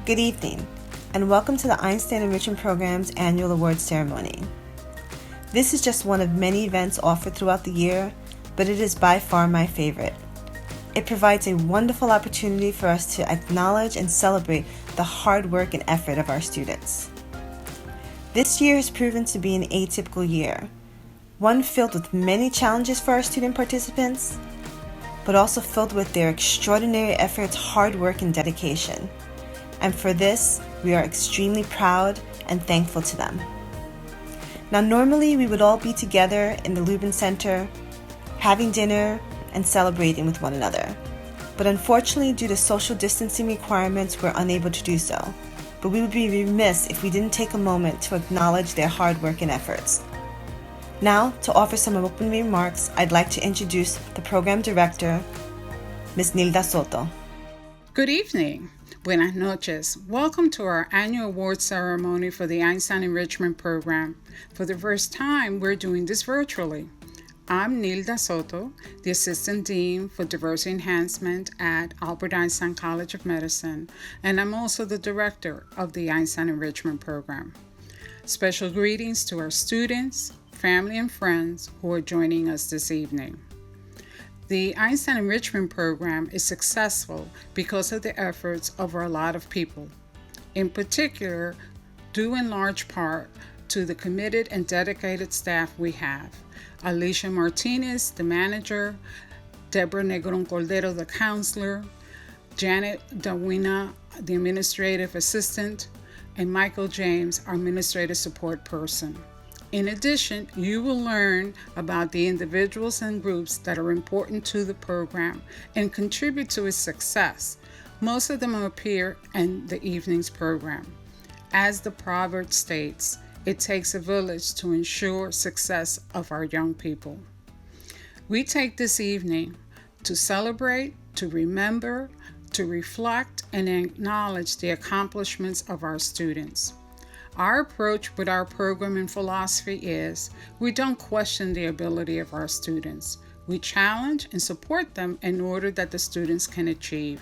Good evening, and welcome to the Einstein Enrichment Program's annual awards ceremony. This is just one of many events offered throughout the year, but it is by far my favorite. It provides a wonderful opportunity for us to acknowledge and celebrate the hard work and effort of our students. This year has proven to be an atypical year, one filled with many challenges for our student participants, but also filled with their extraordinary efforts, hard work, and dedication. And for this, we are extremely proud and thankful to them. Now, normally we would all be together in the Lubin Center, having dinner and celebrating with one another. But unfortunately, due to social distancing requirements, we're unable to do so. But we would be remiss if we didn't take a moment to acknowledge their hard work and efforts. Now, to offer some opening remarks, I'd like to introduce the program director, Ms. Nilda Soto. Good evening. Buenas noches. Welcome to our annual awards ceremony for the Einstein Enrichment Program. For the first time, we're doing this virtually. I'm Nilda Soto, the Assistant Dean for Diversity Enhancement at Albert Einstein College of Medicine, and I'm also the Director of the Einstein Enrichment Program. Special greetings to our students, family, and friends who are joining us this evening. The Einstein Enrichment Program is successful because of the efforts of a lot of people, in particular, due in large part to the committed and dedicated staff we have. Alicia Martinez, the manager, Deborah Negron Cordero, the counselor, Janet Dawina, the administrative assistant, and Michael James, our administrative support person. In addition, you will learn about the individuals and groups that are important to the program and contribute to its success. Most of them appear in the evening's program. As the proverb states, it takes a village to ensure success of our young people. We take this evening to celebrate, to remember, to reflect, and acknowledge the accomplishments of our students. Our approach with our program and philosophy is we don't question the ability of our students. We challenge and support them in order that the students can achieve.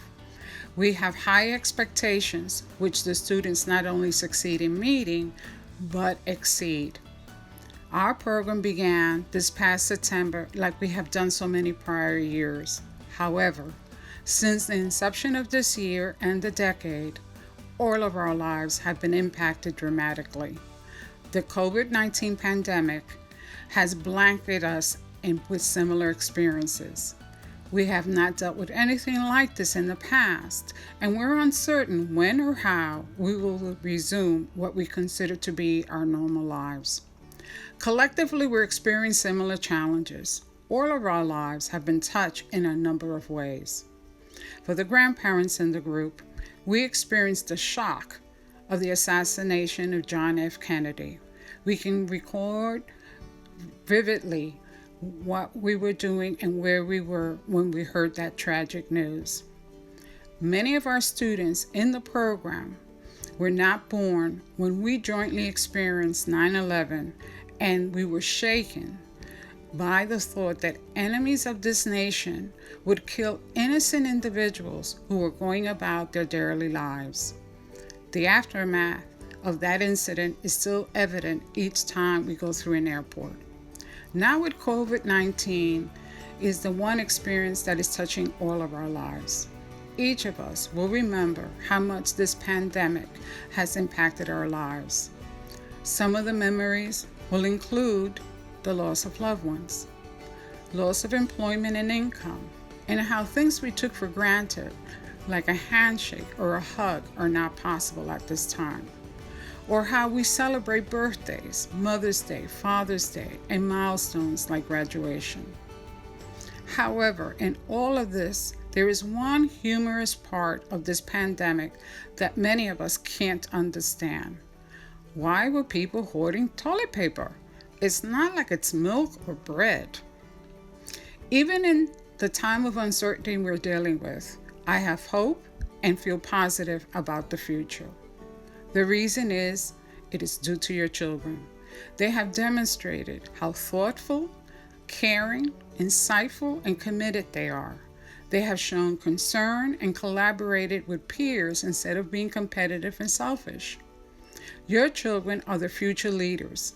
We have high expectations, which the students not only succeed in meeting, but exceed. Our program began this past September like we have done so many prior years. However, since the inception of this year and the decade, all of our lives have been impacted dramatically. The COVID-19 pandemic has blanketed us with similar experiences. We have not dealt with anything like this in the past, and we're uncertain when or how we will resume what we consider to be our normal lives. Collectively, we're experiencing similar challenges. All of our lives have been touched in a number of ways. For the grandparents in the group, we experienced the shock of the assassination of John F. Kennedy. We can record vividly what we were doing and where we were when we heard that tragic news. Many of our students in the program were not born when we jointly experienced 9/11, and we were shaken by the thought that enemies of this nation would kill innocent individuals who were going about their daily lives. The aftermath of that incident is still evident each time we go through an airport. Now with COVID-19 is the one experience that is touching all of our lives. Each of us will remember how much this pandemic has impacted our lives. Some of the memories will include the loss of loved ones, loss of employment and income, and how things we took for granted, like a handshake or a hug, are not possible at this time, or how we celebrate birthdays, Mother's Day, Father's Day, and milestones like graduation. However, in all of this, there is one humorous part of this pandemic that many of us can't understand. Why were people hoarding toilet paper? It's not like it's milk or bread. Even in the time of uncertainty we're dealing with, I have hope and feel positive about the future. The reason is, it is due to your children. They have demonstrated how thoughtful, caring, insightful, and committed they are. They have shown concern and collaborated with peers instead of being competitive and selfish. Your children are the future leaders,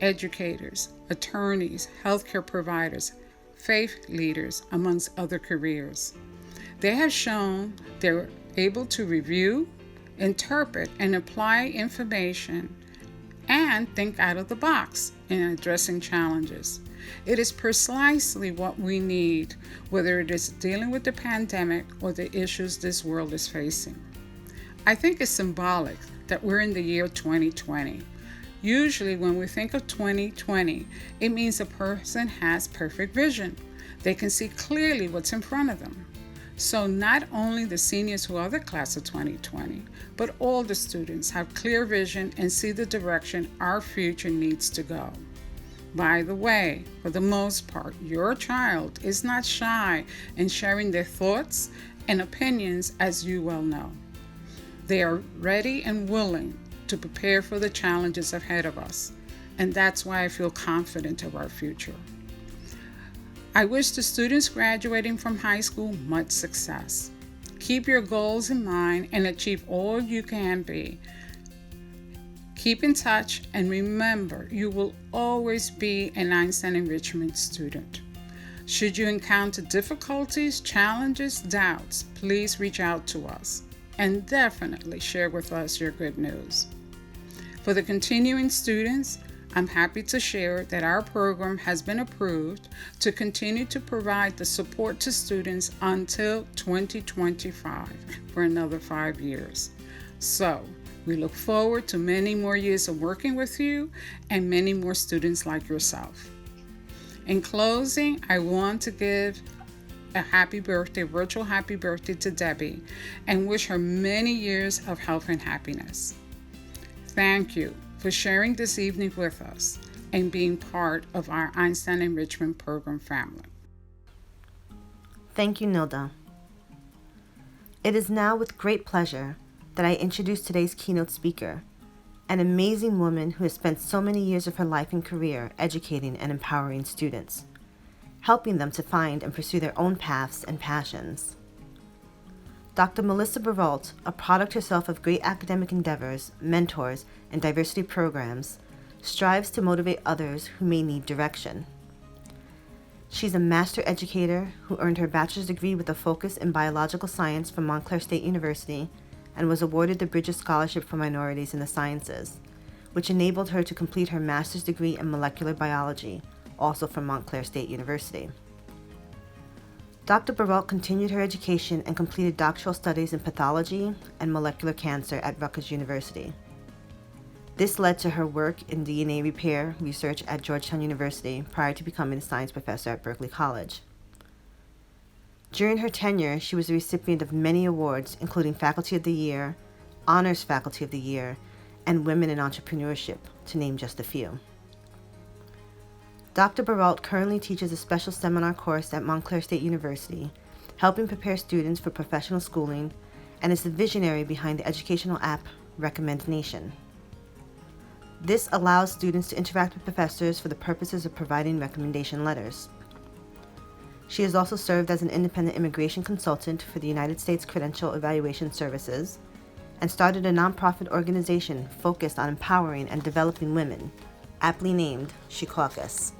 educators, attorneys, healthcare providers, faith leaders, amongst other careers. They have shown they're able to review, interpret, and apply information and think out of the box in addressing challenges. It is precisely what we need, whether it is dealing with the pandemic or the issues this world is facing. I think it's symbolic that we're in the year 2020. Usually when we think of 2020, it means a person has perfect vision. They can see clearly what's in front of them. So not only the seniors who are the class of 2020, but all the students have clear vision and see the direction our future needs to go. By the way, for the most part, your child is not shy in sharing their thoughts and opinions, as you well know. They are ready and willing to prepare for the challenges ahead of us, and that's why I feel confident of our future. I wish the students graduating from high school much success. Keep your goals in mind and achieve all you can be. Keep in touch and remember, you will always be an Einstein Enrichment student. Should you encounter difficulties, challenges, doubts, please reach out to us and definitely share with us your good news. For the continuing students, I'm happy to share that our program has been approved to continue to provide the support to students until 2025 for another 5 years. So, we look forward to many more years of working with you and many more students like yourself. In closing, I want to give a virtual happy birthday to Debbie and wish her many years of health and happiness. Thank you for sharing this evening with us and being part of our Einstein Enrichment Program family. Thank you, Nilda. It is now with great pleasure that I introduce today's keynote speaker, an amazing woman who has spent so many years of her life and career educating and empowering students, helping them to find and pursue their own paths and passions. Dr. Melissa Baralt, a product herself of great academic endeavors, mentors, and diversity programs, strives to motivate others who may need direction. She's a master educator who earned her bachelor's degree with a focus in biological science from Montclair State University and was awarded the Bridges Scholarship for Minorities in the Sciences, which enabled her to complete her master's degree in molecular biology, also from Montclair State University. Dr. Baralt continued her education and completed doctoral studies in pathology and molecular cancer at Rutgers University. This led to her work in DNA repair research at Georgetown University prior to becoming a science professor at Berkeley College. During her tenure, she was the recipient of many awards, including Faculty of the Year, Honors Faculty of the Year, and Women in Entrepreneurship, to name just a few. Dr. Baralt currently teaches a special seminar course at Montclair State University, helping prepare students for professional schooling, and is the visionary behind the educational app Recommend Nation. This allows students to interact with professors for the purposes of providing recommendation letters. She has also served as an independent immigration consultant for the United States Credential Evaluation Services and started a nonprofit organization focused on empowering and developing women, aptly named She Caucus.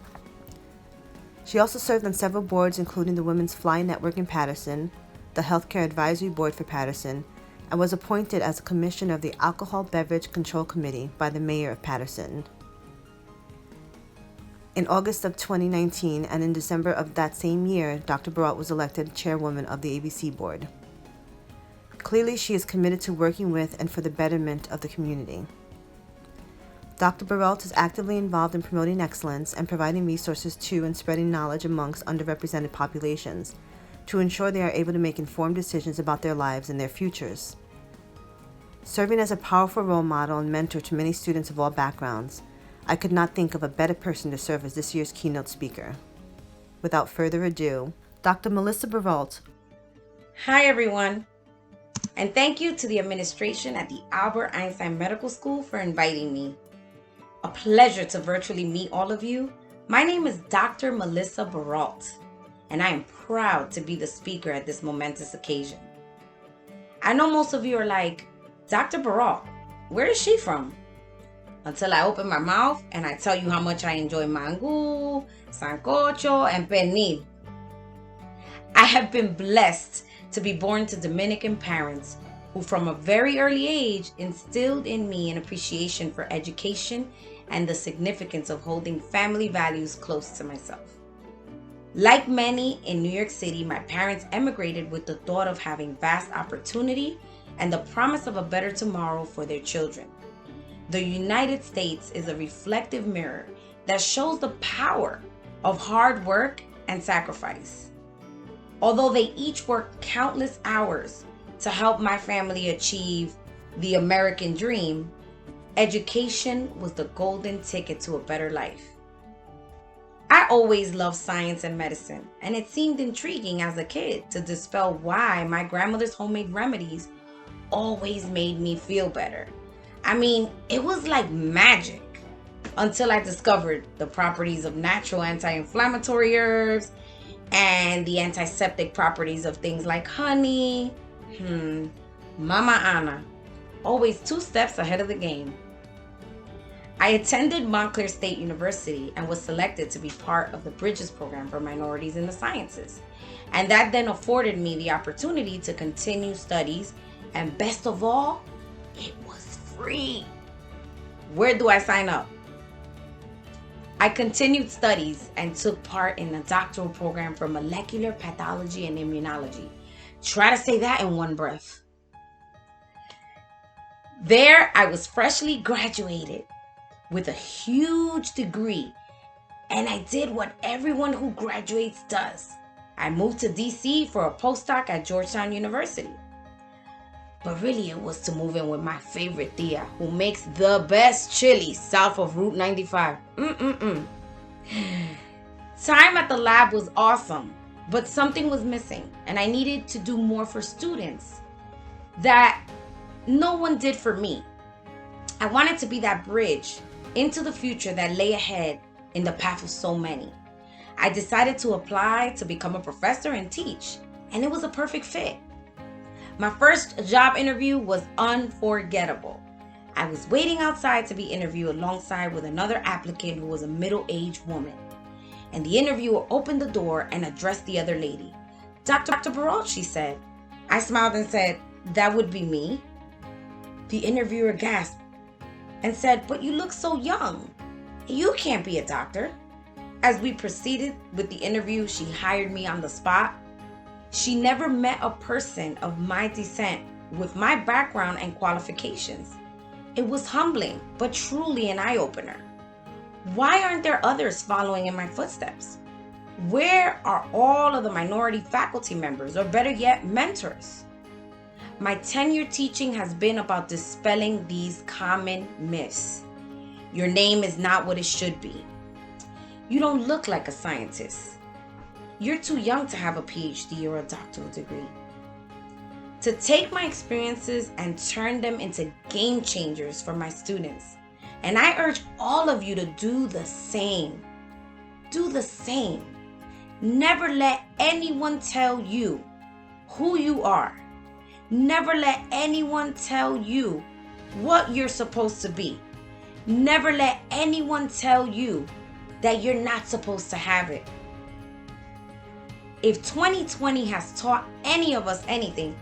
She also served on several boards, including the Women's Fly Network in Paterson, the Healthcare Advisory Board for Paterson, and was appointed as a commissioner of the Alcohol Beverage Control Committee by the Mayor of Paterson. In August of 2019 and in December of that same year, Dr. Baralt was elected chairwoman of the ABC board. Clearly, she is committed to working with and for the betterment of the community. Dr. Baralt is actively involved in promoting excellence and providing resources to and spreading knowledge amongst underrepresented populations to ensure they are able to make informed decisions about their lives and their futures. Serving as a powerful role model and mentor to many students of all backgrounds, I could not think of a better person to serve as this year's keynote speaker. Without further ado, Dr. Melissa Baralt. Hi, everyone, and thank you to the administration at the Albert Einstein Medical School for inviting me. A pleasure to virtually meet all of you. My name is Dr. Melissa Baralt, and I am proud to be the speaker at this momentous occasion. I know most of you are like, Dr. Baralt, where is she from? Until I open my mouth and I tell you how much I enjoy mangú, sancocho, and pernil. I have been blessed to be born to Dominican parents who from a very early age instilled in me an appreciation for education and the significance of holding family values close to myself. Like many in New York City, my parents emigrated with the thought of having vast opportunity and the promise of a better tomorrow for their children. The United States is a reflective mirror that shows the power of hard work and sacrifice. Although they each worked countless hours to help my family achieve the American dream, education was the golden ticket to a better life. I always loved science and medicine, and it seemed intriguing as a kid to dispel why my grandmother's homemade remedies always made me feel better. I mean, it was like magic until I discovered the properties of natural anti-inflammatory herbs and the antiseptic properties of things like honey. Mama Ana, always 2 steps ahead of the game. I attended Montclair State University and was selected to be part of the Bridges program for minorities in the sciences. And that then afforded me the opportunity to continue studies, and best of all, it was free. Where do I sign up? I continued studies and took part in a doctoral program for molecular pathology and immunology. Try to say that in one breath. There, I was freshly graduated with a huge degree, and I did what everyone who graduates does. I moved to DC for a postdoc at Georgetown University. But really, it was to move in with my favorite tia, who makes the best chili south of Route 95. Time at the lab was awesome, but something was missing, and I needed to do more for students that no one did for me. I wanted to be that bridge into the future that lay ahead in the path of so many. I decided to apply to become a professor and teach, and it was a perfect fit. My first job interview was unforgettable. I was waiting outside to be interviewed alongside with another applicant who was a middle-aged woman. And the interviewer opened the door and addressed the other lady. Dr. Baralt, she said. I smiled and said, that would be me. The interviewer gasped and said, but you look so young. You can't be a doctor. As we proceeded with the interview, she hired me on the spot. She never met a person of my descent with my background and qualifications. It was humbling, but truly an eye-opener. Why aren't there others following in my footsteps? Where are all of the minority faculty members, or better yet, mentors? My tenure teaching has been about dispelling these common myths. Your name is not what it should be. You don't look like a scientist. You're too young to have a PhD or a doctoral degree. To take my experiences and turn them into game changers for my students. And I urge all of you to do the same. Do the same. Never let anyone tell you who you are. Never let anyone tell you what you're supposed to be. Never let anyone tell you that you're not supposed to have it. If 2020 has taught any of us anything,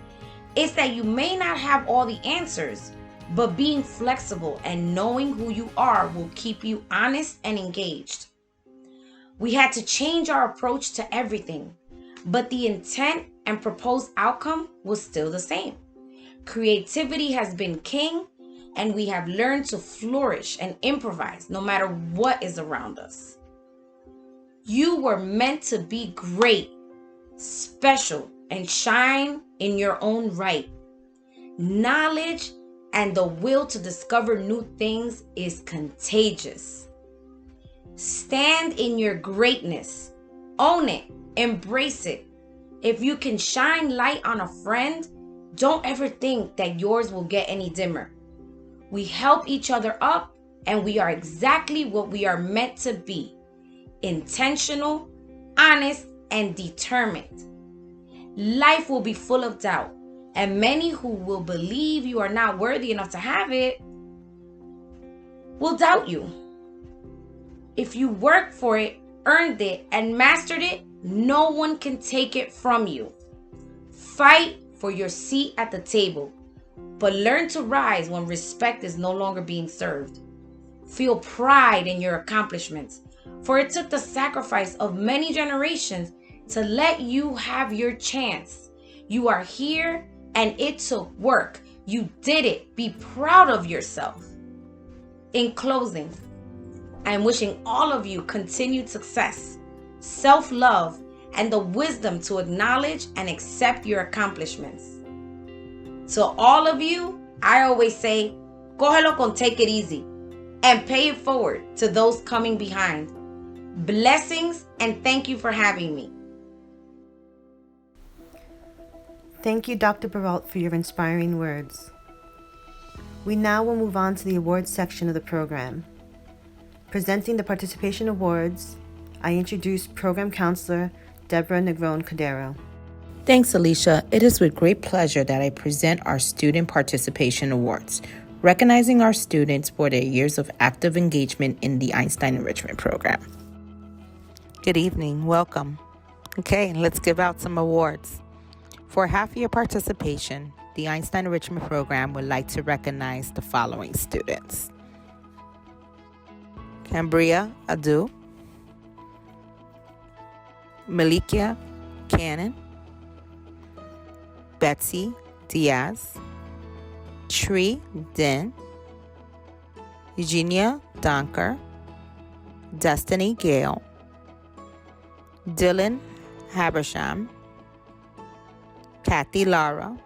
it's that you may not have all the answers, but being flexible and knowing who you are will keep you honest and engaged. We had to change our approach to everything, but the intent and proposed outcome was still the same. Creativity has been king, and we have learned to flourish and improvise no matter what is around us. You were meant to be great, special, and shine in your own right. Knowledge and the will to discover new things is contagious. Stand in your greatness. Own it. Embrace it. If you can shine light on a friend, don't ever think that yours will get any dimmer. We help each other up, and we are exactly what we are meant to be. Intentional, honest, and determined. Life will be full of doubt, and many who will believe you are not worthy enough to have it will doubt you. If you worked for it, earned it, and mastered it, no one can take it from you. Fight for your seat at the table, but learn to rise when respect is no longer being served. Feel pride in your accomplishments, for it took the sacrifice of many generations to let you have your chance. You are here and it took work. You did it. Be proud of yourself. In closing, I am wishing all of you continued success, self-love, and the wisdom to acknowledge and accept your accomplishments. To all of you, I always say, cógelo con take it easy and pay it forward to those coming behind. Blessings and thank you for having me. Thank you, Dr. Baralt, for your inspiring words. We now will move on to the awards section of the program. Presenting the participation awards, I introduce Program Counselor Deborah Negron-Cordero. Thanks, Alicia. It is with great pleasure that I present our Student Participation Awards, recognizing our students for their years of active engagement in the Einstein Enrichment Program. Good evening. Welcome. Okay, let's give out some awards. For half-year participation, the Einstein Enrichment Program would like to recognize the following students: Cambria Adu, Malikia Cannon, Betsy Diaz, Shri Din, Eugenia Donker, Destiny Gale, Dylan Habersham, Kathy Lara,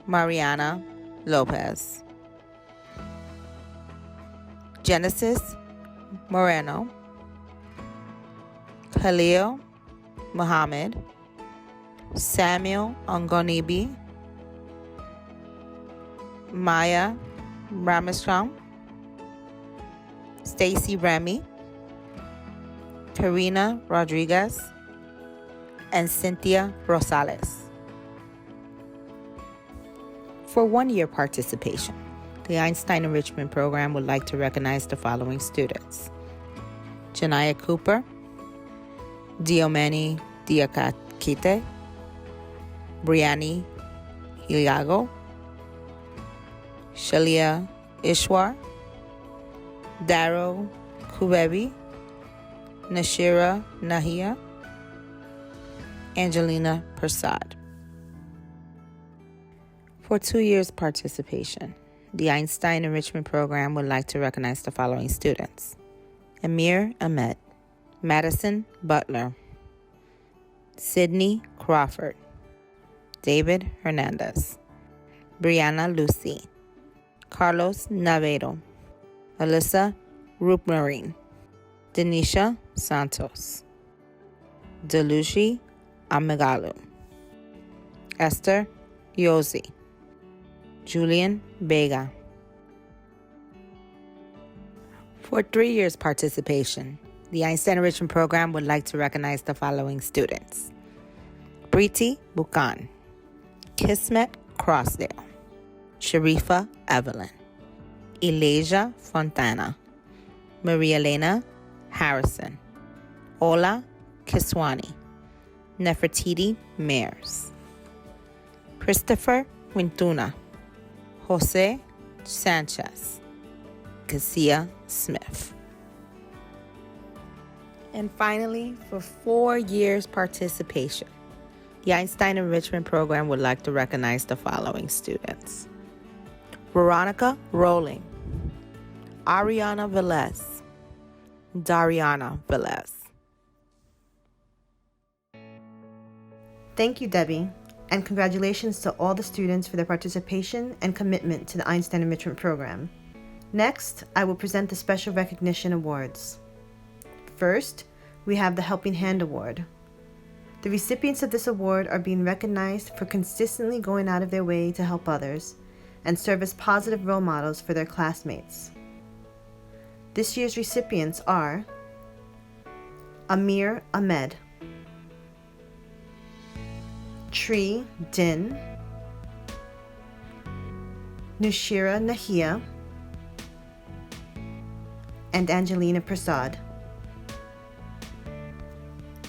Mariana Lopez, Genesis Moreno, Khalil Muhammad, Samuel Ongonibi, Maya Rameshram, Stacy Remy, Karina Rodriguez, and Cynthia Rosales. For one-year participation, the Einstein Enrichment Program would like to recognize the following students: Janaya Cooper, Diomeni Diakite, Brianni Hiliago, Shalia Ishwar, Darrow Kubebi, Nashira Nahia, Angelina Prasad. For 2 years participation, the Einstein Enrichment Program would like to recognize the following students: Amir Ahmed, Madison Butler, Sydney Crawford, David Hernandez, Brianna Lucy, Carlos Navedo, Alyssa Rupmarine, Denisha Santos, Delushi Amagalu, Esther Yosi, Julian Vega. For 3 years participation, the Einstein Enrichment Program would like to recognize the following students: Preeti Bukan, Kismet Crossdale, Sharifa Evelyn, Elijah Fontana, Maria Elena Harrison, Ola Kiswani, Nefertiti Mears, Christopher Wintuna, Jose Sanchez, Cassia Smith. And finally, for 4 years participation, the Einstein Enrichment Program would like to recognize the following students: Veronica Rowling, Ariana Velez, Dariana Velez. Thank you, Debbie, and congratulations to all the students for their participation and commitment to the Einstein Enrichment Program. Next, I will present the Special Recognition Awards. First, we have the Helping Hand Award. The recipients of this award are being recognized for consistently going out of their way to help others and serve as positive role models for their classmates. This year's recipients are Amir Ahmed, Tree Din, Nushira Nahia, and Angelina Prasad.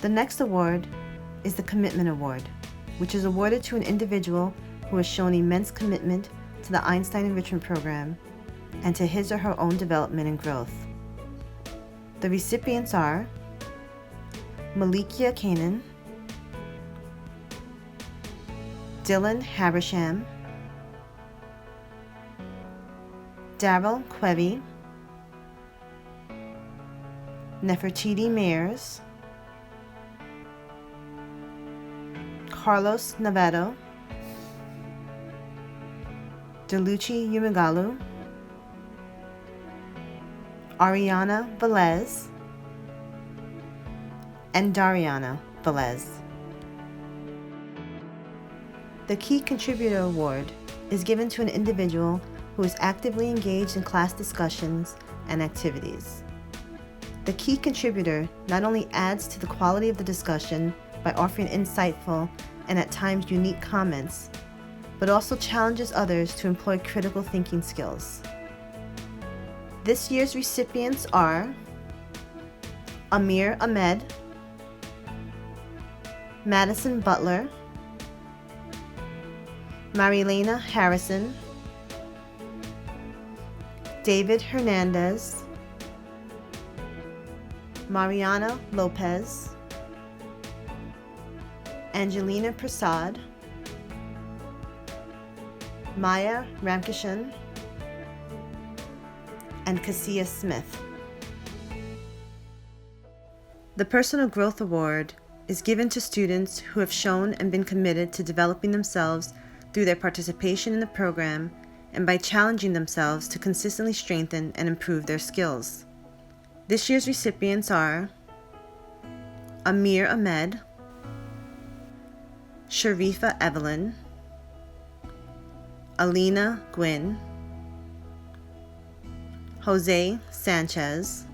The next award is the Commitment Award, which is awarded to an individual who has shown immense commitment to the Einstein Enrichment Program and to his or her own development and growth. The recipients are Malikia Kanan, Dylan Habersham, Daryl Quevy, Nefertiti Mayers, Carlos Navarro, Delucci Yumagalu, Ariana Velez, and Dariana Velez. The Key Contributor Award is given to an individual who is actively engaged in class discussions and activities. The Key Contributor not only adds to the quality of the discussion by offering insightful and at times unique comments, but also challenges others to employ critical thinking skills. This year's recipients are Amir Ahmed, Madison Butler, Marilena Harrison, David Hernandez, Mariana Lopez, Angelina Prasad, Maya Ramkishan, and Cassia Smith. The Personal Growth Award is given to students who have shown and been committed to developing themselves through their participation in the program and by challenging themselves to consistently strengthen and improve their skills. This year's recipients are Amir Ahmed, Sharifa Evelyn, Alina Gwynn, Jose Sanchez,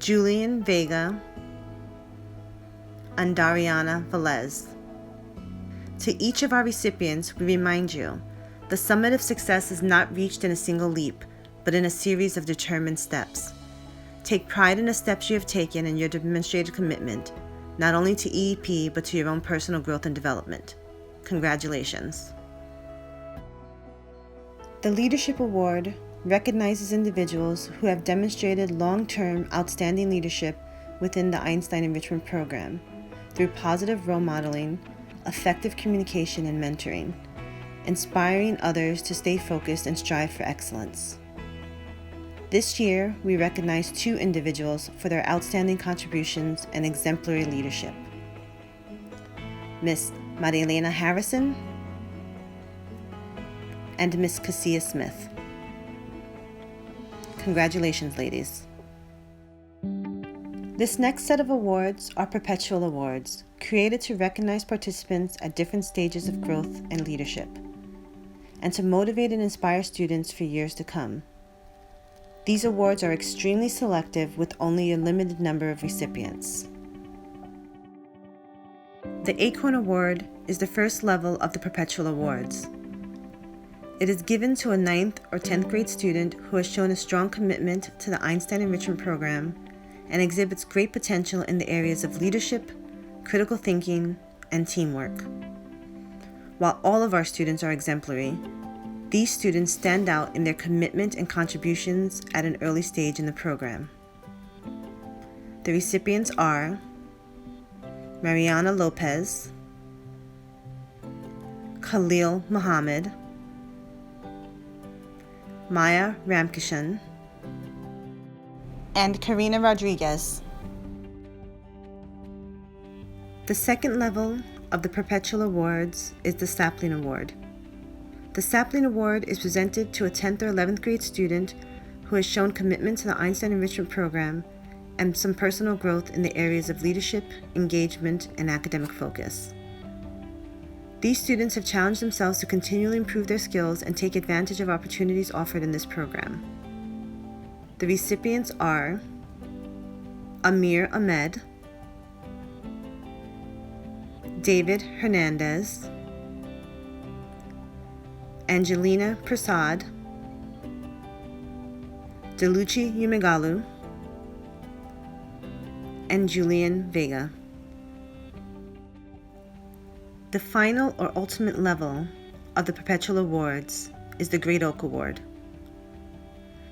Julian Vega, and Dariana Velez. To each of our recipients, we remind you, the summit of success is not reached in a single leap, but in a series of determined steps. Take pride in the steps you have taken and your demonstrated commitment, not only to EEP, but to your own personal growth and development. Congratulations. The Leadership Award recognizes individuals who have demonstrated long-term outstanding leadership within the Einstein Enrichment Program through positive role modeling, effective communication and mentoring, inspiring others to stay focused and strive for excellence. This year, we recognize 2 individuals for their outstanding contributions and exemplary leadership. Miss Marielena Harrison and Miss Cassia Smith. Congratulations, ladies. This next set of awards are perpetual awards, created to recognize participants at different stages of growth and leadership, and to motivate and inspire students for years to come. These awards are extremely selective with only a limited number of recipients. The Acorn Award is the first level of the perpetual awards. It is given to a 9th or 10th grade student who has shown a strong commitment to the Einstein Enrichment Program and exhibits great potential in the areas of leadership, critical thinking, and teamwork. While all of our students are exemplary, these students stand out in their commitment and contributions at an early stage in the program. The recipients are Mariana Lopez, Khalil Muhammad, Maya Ramkishan, and Karina Rodriguez. The second level of the Perpetual Awards is the Sapling Award. The Sapling Award is presented to a 10th or 11th grade student who has shown commitment to the Einstein Enrichment Program and some personal growth in the areas of leadership, engagement, and academic focus. These students have challenged themselves to continually improve their skills and take advantage of opportunities offered in this program. The recipients are Amir Ahmed, David Hernandez, Angelina Prasad, Delucci Yumigalu, and Julian Vega. The final or ultimate level of the Perpetual Awards is the Great Oak Award.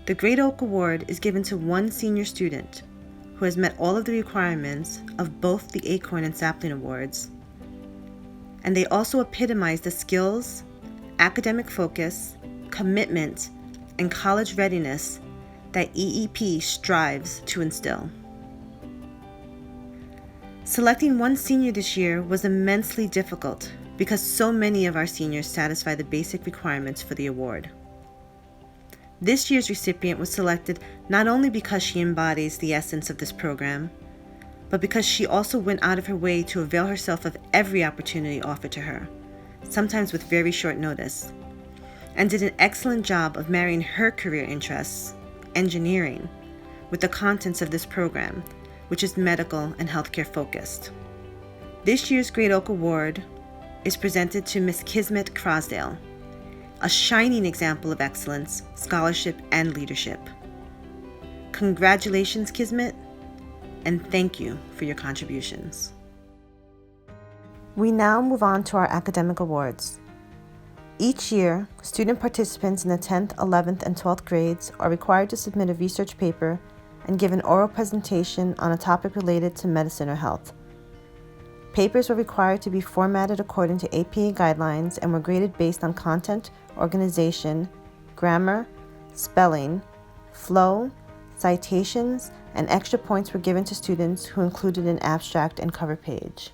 The Great Oak Award is given to one senior student who has met all of the requirements of both the Acorn and Sapling Awards, and they also epitomize the skills, academic focus, commitment, and college readiness that EEP strives to instill. Selecting one senior this year was immensely difficult because so many of our seniors satisfy the basic requirements for the award. This year's recipient was selected not only because she embodies the essence of this program, but because she also went out of her way to avail herself of every opportunity offered to her, sometimes with very short notice, and did an excellent job of marrying her career interests, engineering, with the contents of this program, which is medical and healthcare focused. This year's Great Oak Award is presented to Ms. Kismet Crosdale, a shining example of excellence, scholarship, and leadership. Congratulations, Kismet, and thank you for your contributions. We now move on to our academic awards. Each year, student participants in the 10th, 11th, and 12th grades are required to submit a research paper and give an oral presentation on a topic related to medicine or health. Papers were required to be formatted according to APA guidelines and were graded based on content, organization, grammar, spelling, flow, citations, and extra points were given to students who included an abstract and cover page.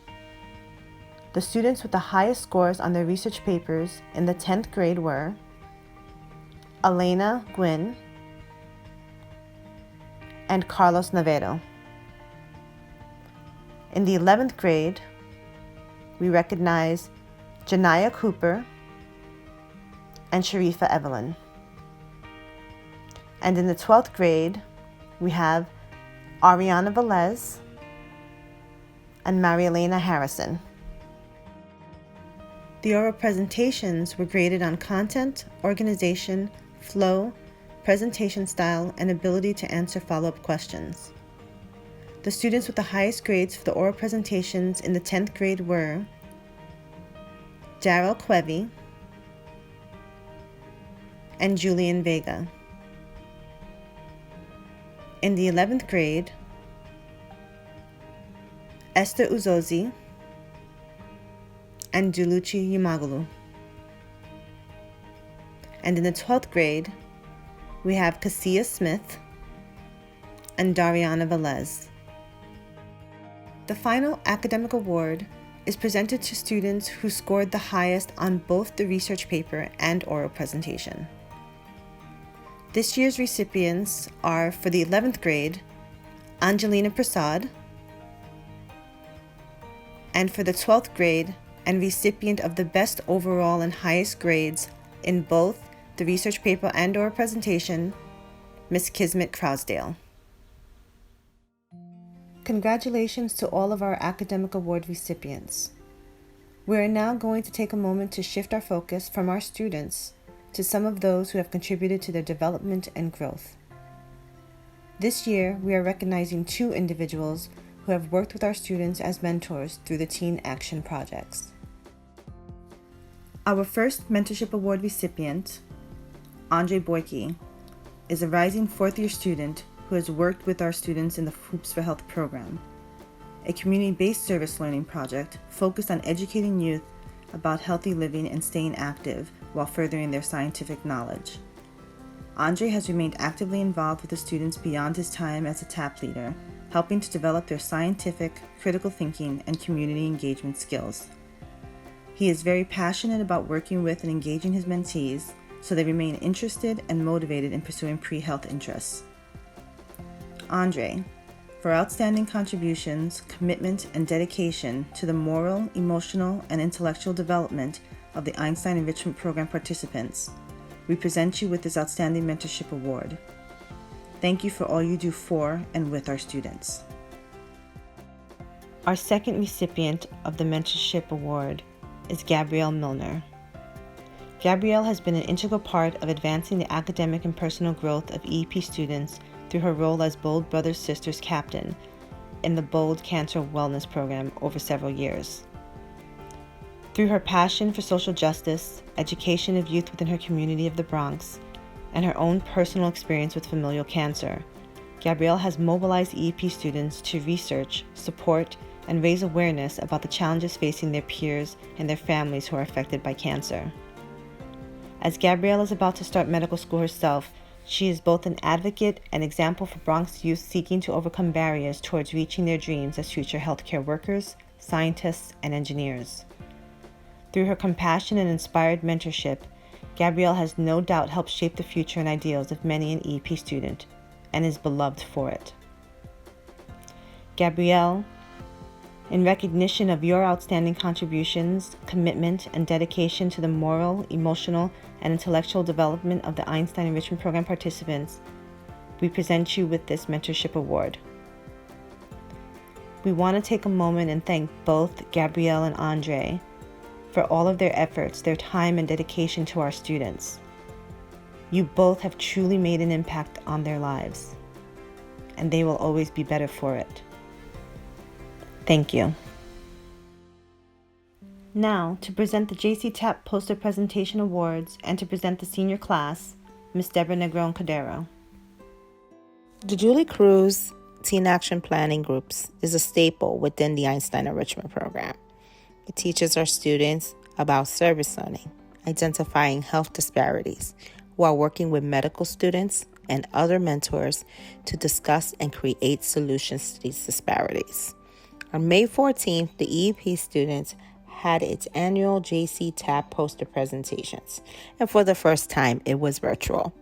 The students with the highest scores on their research papers in the 10th grade were Elena Gwynn and Carlos Navedo. In the 11th grade, we recognize Janaya Cooper and Sharifa Evelyn. And in the 12th grade, we have Ariana Velez and Marielena Harrison. The oral presentations were graded on content, organization, flow, presentation style, and ability to answer follow-up questions. The students with the highest grades for the oral presentations in the 10th grade were Daryl Quevy and Julian Vega. In the 11th grade, Esther Uzozi and Duluchi Yumagulu. And in the 12th grade, we have Cassia Smith and Dariana Velez. The final academic award is presented to students who scored the highest on both the research paper and oral presentation. This year's recipients are, for the 11th grade, Angelina Prasad, and for the 12th grade, and recipient of the best overall and highest grades in both the research paper and oral presentation, Ms. Kismet Crosdale. Congratulations to all of our academic award recipients. We are now going to take a moment to shift our focus from our students to some of those who have contributed to their development and growth. This year, we are recognizing 2 individuals who have worked with our students as mentors through the Teen Action Projects. Our first Mentorship Award recipient, Andre Boyke, is a rising 4th-year student who has worked with our students in the Hoops for Health program, a community-based service learning project focused on educating youth about healthy living and staying active while furthering their scientific knowledge. Andre has remained actively involved with the students beyond his time as a TAP leader, helping to develop their scientific, critical thinking, and community engagement skills. He is very passionate about working with and engaging his mentees so they remain interested and motivated in pursuing pre-health interests. Andre, for outstanding contributions, commitment, and dedication to the moral, emotional, and intellectual development of the Einstein Enrichment Program participants, we present you with this Outstanding Mentorship Award. Thank you for all you do for and with our students. Our second recipient of the Mentorship Award is Gabrielle Milner. Gabrielle has been an integral part of advancing the academic and personal growth of EEP students through her role as Bold Brothers Sisters captain in the Bold Cancer Wellness Program over several years. Through her passion for social justice, education of youth within her community of the Bronx, and her own personal experience with familial cancer, Gabrielle has mobilized EEP students to research, support, and raise awareness about the challenges facing their peers and their families who are affected by cancer. As Gabrielle is about to start medical school herself, she is both an advocate and example for Bronx youth seeking to overcome barriers towards reaching their dreams as future healthcare workers, scientists, and engineers. Through her compassion and inspired mentorship, Gabrielle has no doubt helped shape the future and ideals of many an EEP student, and is beloved for it. Gabrielle, in recognition of your outstanding contributions, commitment, and dedication to the moral, emotional, and intellectual development of the Einstein Enrichment Program participants, we present you with this Mentorship Award. We want to take a moment and thank both Gabrielle and Andre for all of their efforts, their time, and dedication to our students. You both have truly made an impact on their lives, and they will always be better for it. Thank you. Now, to present the JC TAP Poster Presentation Awards and to present the senior class, Ms. Deborah Negron Cordero. The Julie Cruz Teen Action Planning Groups is a staple within the Einstein Enrichment Program. It teaches our students about service learning, identifying health disparities, while working with medical students and other mentors to discuss and create solutions to these disparities. On May 14th, the EEP students had its annual JC TAP poster presentations, and for the first time, it was virtual,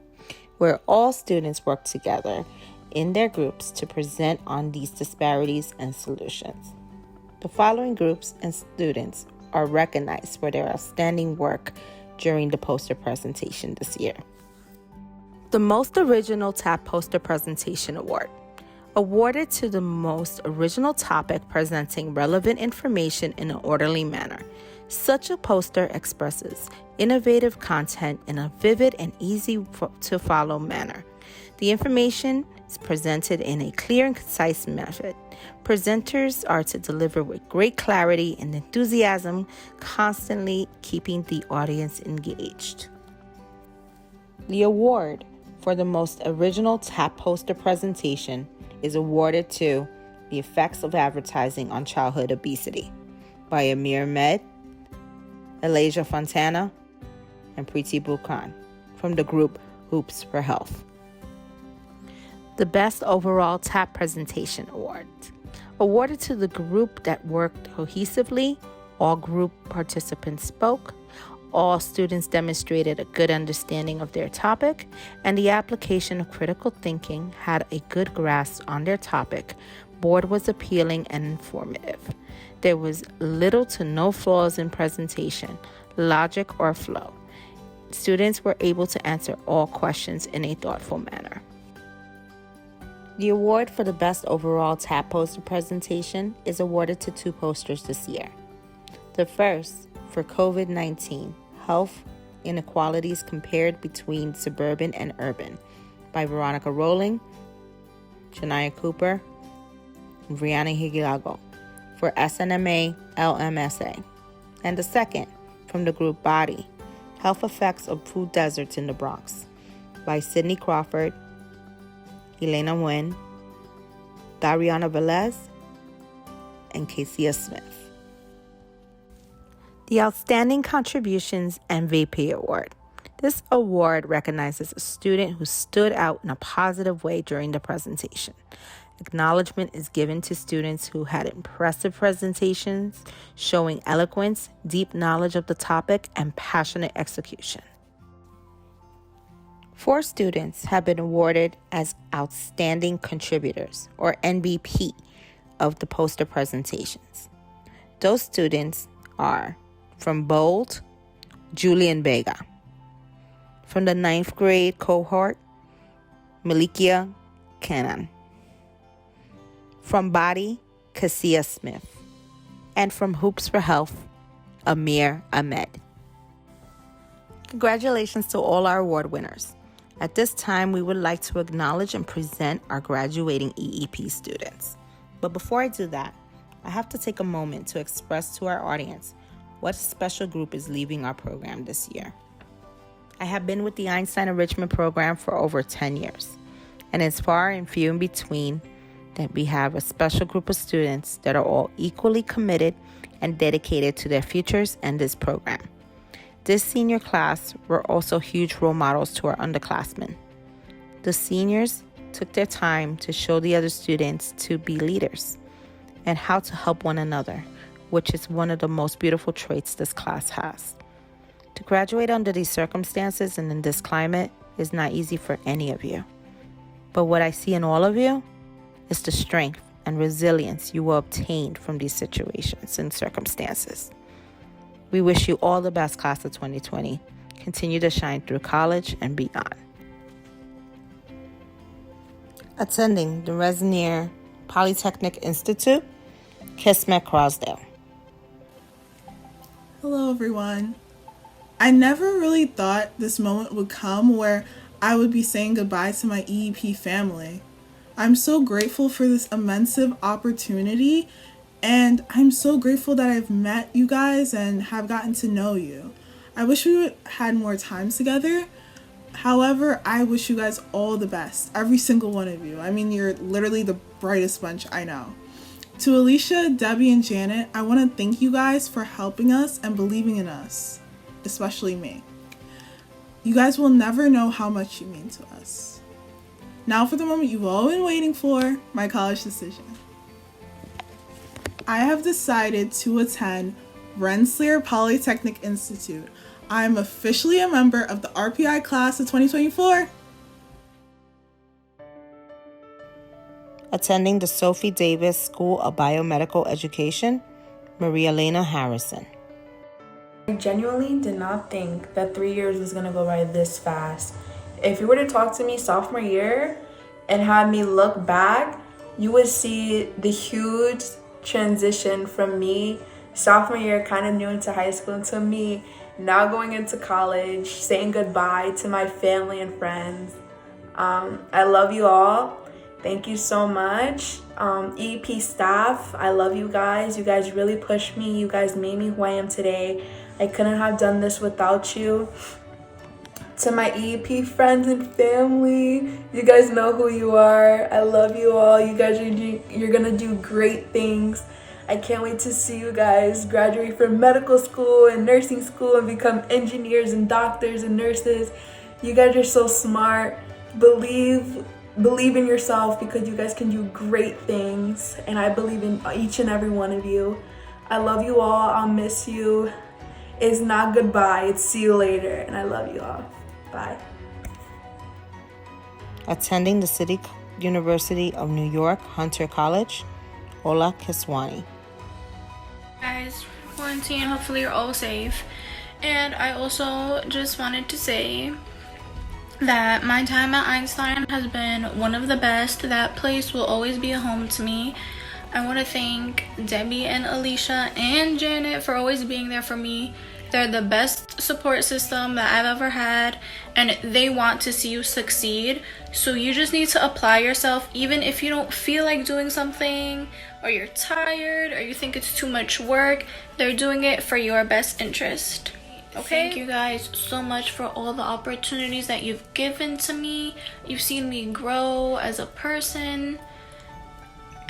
where all students worked together in their groups to present on these disparities and solutions. The following groups and students are recognized for their outstanding work during the poster presentation this year. The Most Original TAP Poster Presentation Award, awarded to the most original topic presenting relevant information in an orderly manner. Such a poster expresses innovative content in a vivid and easy to follow manner. The information is presented in a clear and concise method. Presenters are to deliver with great clarity and enthusiasm, constantly keeping the audience engaged. The award for the most original TAP poster presentation is awarded to The Effects of Advertising on Childhood Obesity by Amir Med, Elijah Fontana, and Preeti Bukhan from the group Hoops for Health. The Best Overall TAP Presentation Award, awarded to the group that worked cohesively, all group participants spoke, all students demonstrated a good understanding of their topic, and the application of critical thinking had a good grasp on their topic. Board was appealing and informative. There was little to no flaws in presentation, logic, or flow. Students were able to answer all questions in a thoughtful manner. The award for the Best Overall TAP Poster Presentation is awarded to 2 posters this year. The first, for COVID-19, Health Inequalities Compared Between Suburban and Urban, by Veronica Rowling, Janaya Cooper, and Brianna Higilago, for SNMA LMSA. And the second, from the group Body, Health Effects of Food Deserts in the Bronx, by Sydney Crawford, Elena Nguyen, Dariana Velez, and Kesia Smith. The Outstanding Contributions MVP Award. This award recognizes a student who stood out in a positive way during the presentation. Acknowledgement is given to students who had impressive presentations, showing eloquence, deep knowledge of the topic, and passionate execution. 4 students have been awarded as Outstanding Contributors, or NBP, of the poster presentations. Those students are from Bold, Julian Vega. From the 9th grade cohort, Malikia Cannon. From Body, Kesia Smith. And from Hoops for Health, Amir Ahmed. Congratulations to all our award winners. At this time, we would like to acknowledge and present our graduating EEP students. But before I do that, I have to take a moment to express to our audience what special group is leaving our program this year. I have been with the Einstein Enrichment Program for over 10 years, and it's far and few in between that we have a special group of students that are all equally committed and dedicated to their futures and this program. This senior class were also huge role models to our underclassmen. The seniors took their time to show the other students to be leaders and how to help one another, which is one of the most beautiful traits this class has. To graduate under these circumstances and in this climate is not easy for any of you. But what I see in all of you is the strength and resilience you will obtain from these situations and circumstances. We wish you all the best, class of 2020. Continue to shine through college and beyond. Attending the Resnier Polytechnic Institute, Kismet Crosdale. Hello, everyone. I never really thought this moment would come where I would be saying goodbye to my EEP family. I'm so grateful for this immense opportunity, and I'm so grateful that I've met you guys and have gotten to know you. I wish we would had more time together. However, I wish you guys all the best, every single one of you. I mean, you're literally the brightest bunch I know. To Alicia, Debbie, and Janet, I want to thank you guys for helping us and believing in us, especially me. You guys will never know how much you mean to us. Now for the moment you've all been waiting for, my college decision. I have decided to attend Rensselaer Polytechnic Institute. I am officially a member of the RPI class of 2024. Attending the Sophie Davis School of Biomedical Education, Maria Elena Harrison. I genuinely did not think that 3 years was going to go by this fast. If you were to talk to me sophomore year and have me look back, you would see the huge transition from me sophomore year kind of new into high school to me now going into college, saying goodbye to my family and friends. I love you all. Thank you so much. EEP staff, I love you guys. You guys really pushed me. You guys made me who I am today. I couldn't have done this without you. To my EEP friends and family, you guys know who you are. I love you all. You guys you're gonna do great things. I can't wait to see you guys graduate from medical school and nursing school and become engineers and doctors and nurses. You guys are so smart. Believe in yourself because you guys can do great things, and I believe in each and every one of you. I love you all. I'll miss you. It's not goodbye, it's see you later, and I love you all. Bye. Attending the City University of New York, Hunter College, Ola Kiswani. Guys, quarantine, hopefully you're all safe. And I also just wanted to say that my time at Einstein has been one of the best. That place will always be a home to me. I want to thank Debbie and Alicia and Janet for always being there for me. They're the best support system that I've ever had, and they want to see you succeed. So you just need to apply yourself, even if you don't feel like doing something, or you're tired, or you think it's too much work. They're doing it for your best interest. Okay? Thank you guys so much for all the opportunities that you've given to me. You've seen me grow as a person,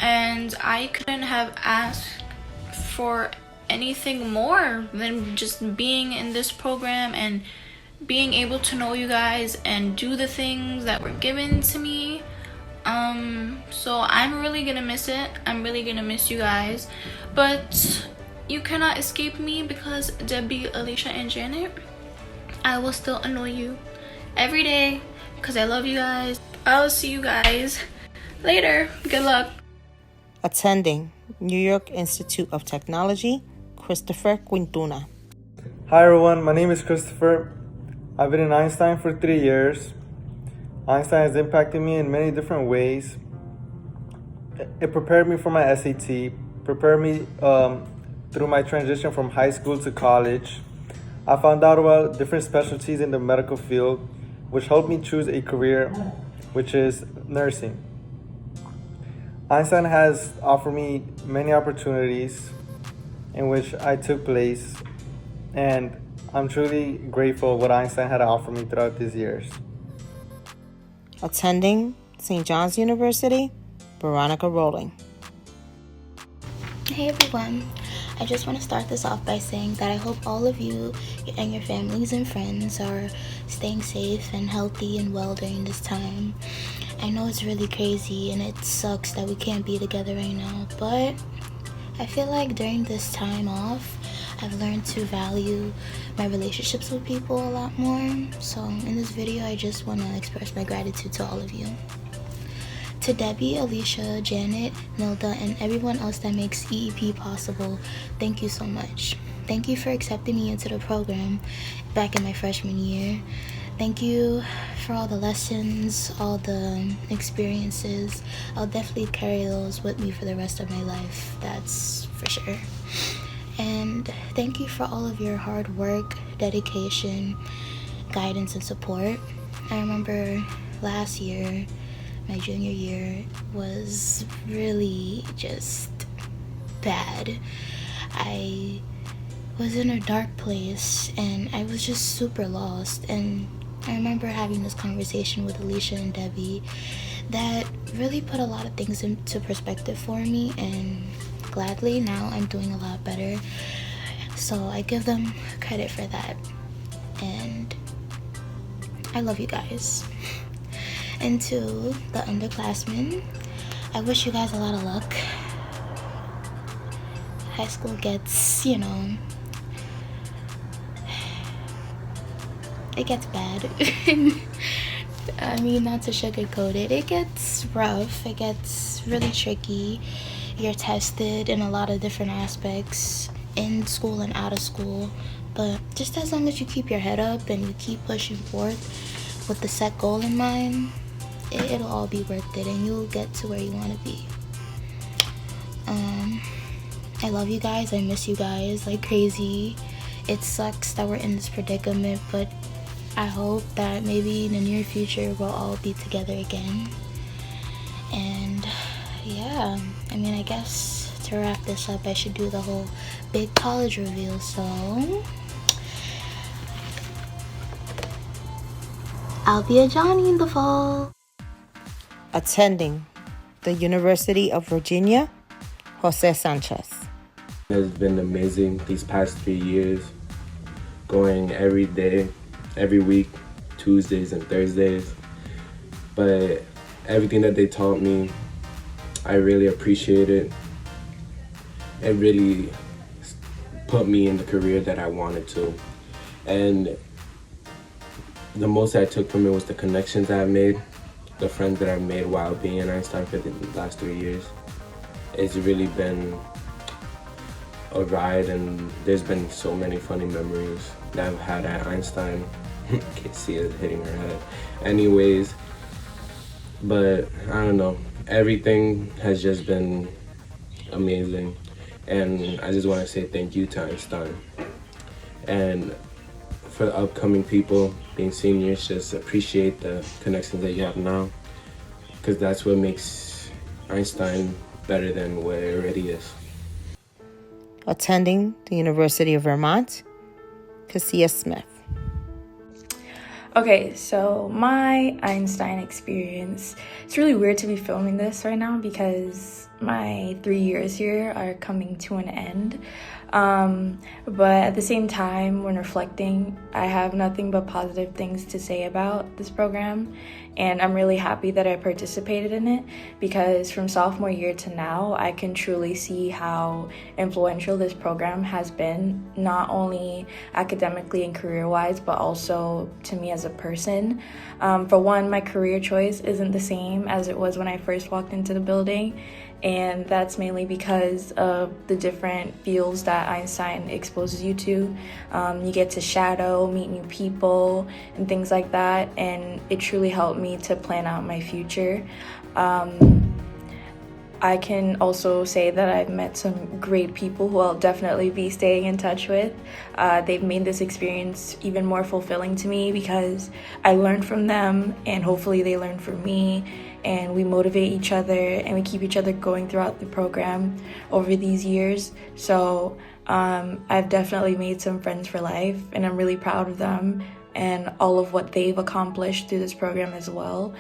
and I couldn't have asked for anything more than just being in this program and being able to know you guys and do the things that were given to me. So I'm really gonna miss it. I'm really gonna miss you guys, but you cannot escape me because Debbie, Alicia, and Janet, I will still annoy you every day because I love you guys. I'll see you guys later. Good luck. Attending New York Institute of Technology, Christopher Quintuna. Hi everyone, my name is Christopher. I've been in Einstein for 3 years. Einstein has impacted me in many different ways. It prepared me for my SAT, prepared me through my transition from high school to college, I found out about different specialties in the medical field, which helped me choose a career, which is nursing. Einstein has offered me many opportunities in which I took place, and I'm truly grateful what Einstein had to offer me throughout these years. Attending St. John's University, Veronica Rowling. Hey everyone, I just want to start this off by saying that I hope all of you and your families and friends are staying safe and healthy and well during this time. I know it's really crazy and it sucks that we can't be together right now, but I feel like during this time off, I've learned to value my relationships with people a lot more. So in this video, I just want to express my gratitude to all of you. To Debbie, Alicia, Janet, Nilda, and everyone else that makes EEP possible, thank you so much. Thank you for accepting me into the program back in my freshman year. Thank you for all the lessons, all the experiences. I'll definitely carry those with me for the rest of my life, that's for sure. And thank you for all of your hard work, dedication, guidance, and support. I remember last year, my junior year was really just bad. I was in a dark place and I was just super lost, and I remember having this conversation with Alicia and Debbie that really put a lot of things into perspective for me, and gladly now I'm doing a lot better, so I give them credit for that, and I love you guys. And to the underclassmen, I wish you guys a lot of luck. High school gets, it gets bad. I mean, not to sugarcoat it, it gets rough, it gets really tricky. You're tested in a lot of different aspects, in school and out of school, but just as long as you keep your head up and you keep pushing forth with the set goal in mind, it'll all be worth it and you'll get to where you want to be. I love you guys, I miss you guys like crazy. It sucks that we're in this predicament, but I hope that maybe in the near future we'll all be together again. And yeah, I mean, I guess to wrap this up, I should do the whole big college reveal, so I'll be a Johnny in the fall. Attending the University of Virginia, Jose Sanchez. It has been amazing these past 3 years, going every day, every week, Tuesdays and Thursdays. But everything that they taught me, I really appreciate it. It really put me in the career that I wanted to. And the most I took from it was the connections that I made, the friends that I've made while being in Einstein for the last 3 years. It's really been a ride, and there's been so many funny memories that I've had at Einstein. Can't see it hitting her head. Anyways, but I don't know. Everything has just been amazing. And I just want to say thank you to Einstein. And for the upcoming people, being seniors, just appreciate the connections that you have now, because that's what makes Einstein better than what it already is. Attending the University of Vermont, Cassia Smith. Okay, so my Einstein experience, it's really weird to be filming this right now because my 3 years here are coming to an end. But at the same time, when reflecting, I have nothing but positive things to say about this program, and I'm really happy that I participated in it, because from sophomore year to now, I can truly see how influential this program has been, not only academically and career-wise, but also to me as a person. For one, my career choice isn't the same as it was when I first walked into the building, and that's mainly because of the different fields that Einstein exposes you to. You get to shadow, meet new people, and things like that, and it truly helped me to plan out my future. I can also say that I've met some great people who I'll definitely be staying in touch with. They've made this experience even more fulfilling to me because I learned from them, and hopefully they learn from me, and we motivate each other and we keep each other going throughout the program over these years. So I've definitely made some friends for life, and I'm really proud of them and all of what they've accomplished through this program as well.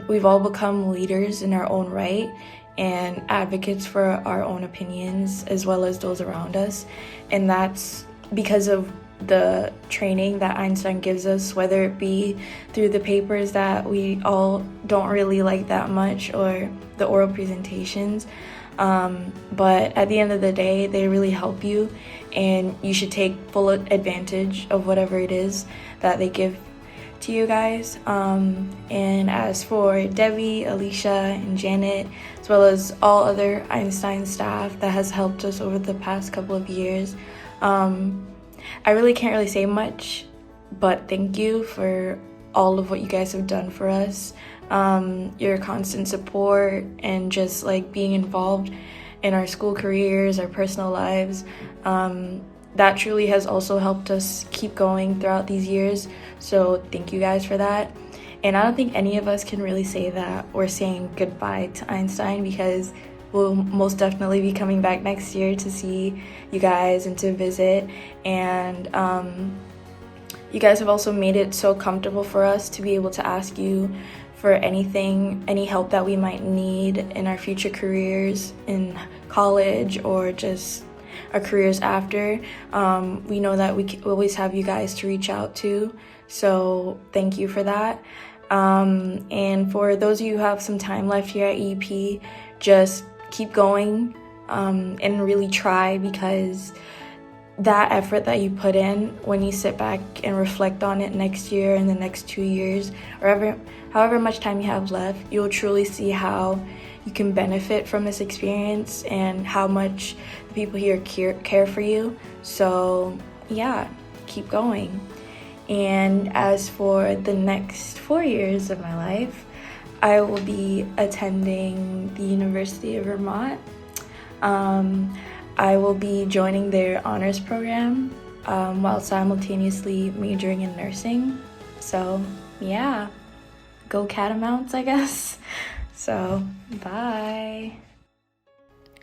We've all become leaders in our own right and advocates for our own opinions as well as those around us. And that's because of the training that Einstein gives us, whether it be through the papers that we all don't really like that much or the oral presentations. But at the end of the day, they really help you, and you should take full advantage of whatever it is that they give to you guys. And as for Debbie, Alicia, and Janet, as well as all other Einstein staff that has helped us over the past couple of years, I really can't really say much, but thank you for all of what you guys have done for us. Your constant support and just like being involved in our school careers, our personal lives. That truly has also helped us keep going throughout these years. So thank you guys for that. And I don't think any of us can really say that we're saying goodbye to Einstein, because we'll most definitely be coming back next year to see you guys and to visit. And you guys have also made it so comfortable for us to be able to ask you for anything, any help that we might need in our future careers in college or just our careers after. We know that we always have you guys to reach out to, so thank you for that. And for those of you who have some time left here at EEP, just keep going and really try, because that effort that you put in, when you sit back and reflect on it next year and the next 2 years, or however much time you have left, you'll truly see how you can benefit from this experience and how much the people here care for you. So yeah, keep going. And as for the next 4 years of my life, I will be attending the University of Vermont. I will be joining their honors program while simultaneously majoring in nursing. So yeah, go Catamounts, I guess. So bye.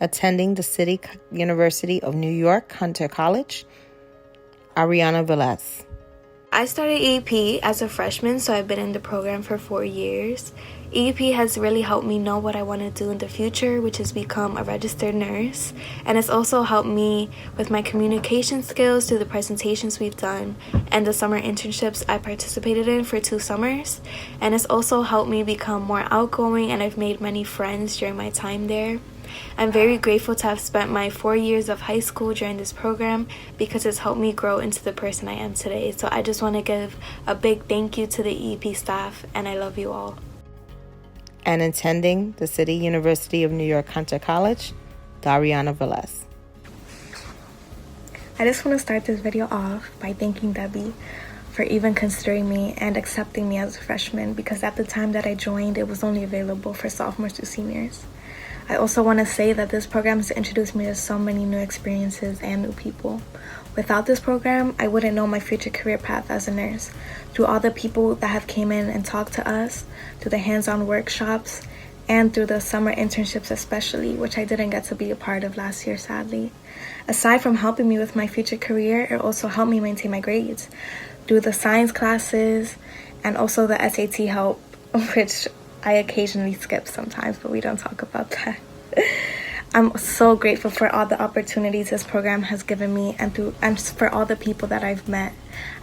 Attending the City University of New York, Hunter College, Ariana Velez. I started EEP as a freshman, so I've been in the program for 4 years. EEP has really helped me know what I want to do in the future, which is become a registered nurse. And it's also helped me with my communication skills through the presentations we've done and the summer internships I participated in for 2 summers. And it's also helped me become more outgoing, and I've made many friends during my time there. I'm very grateful to have spent my 4 years of high school during this program, because it's helped me grow into the person I am today. So I just want to give a big thank you to the EEP staff, and I love you all. And attending the City University of New York, Hunter College, Dariana Velez. I just want to start this video off by thanking Debbie for even considering me and accepting me as a freshman, because at the time that I joined, it was only available for sophomores to seniors. I also want to say that this program has introduced me to so many new experiences and new people. Without this program, I wouldn't know my future career path as a nurse. Through all the people that have came in and talked to us, through the hands-on workshops, and through the summer internships especially, which I didn't get to be a part of last year, sadly. Aside from helping me with my future career, it also helped me maintain my grades through the science classes and also the SAT help, which I occasionally skip sometimes, but we don't talk about that. I'm so grateful for all the opportunities this program has given me and for all the people that I've met.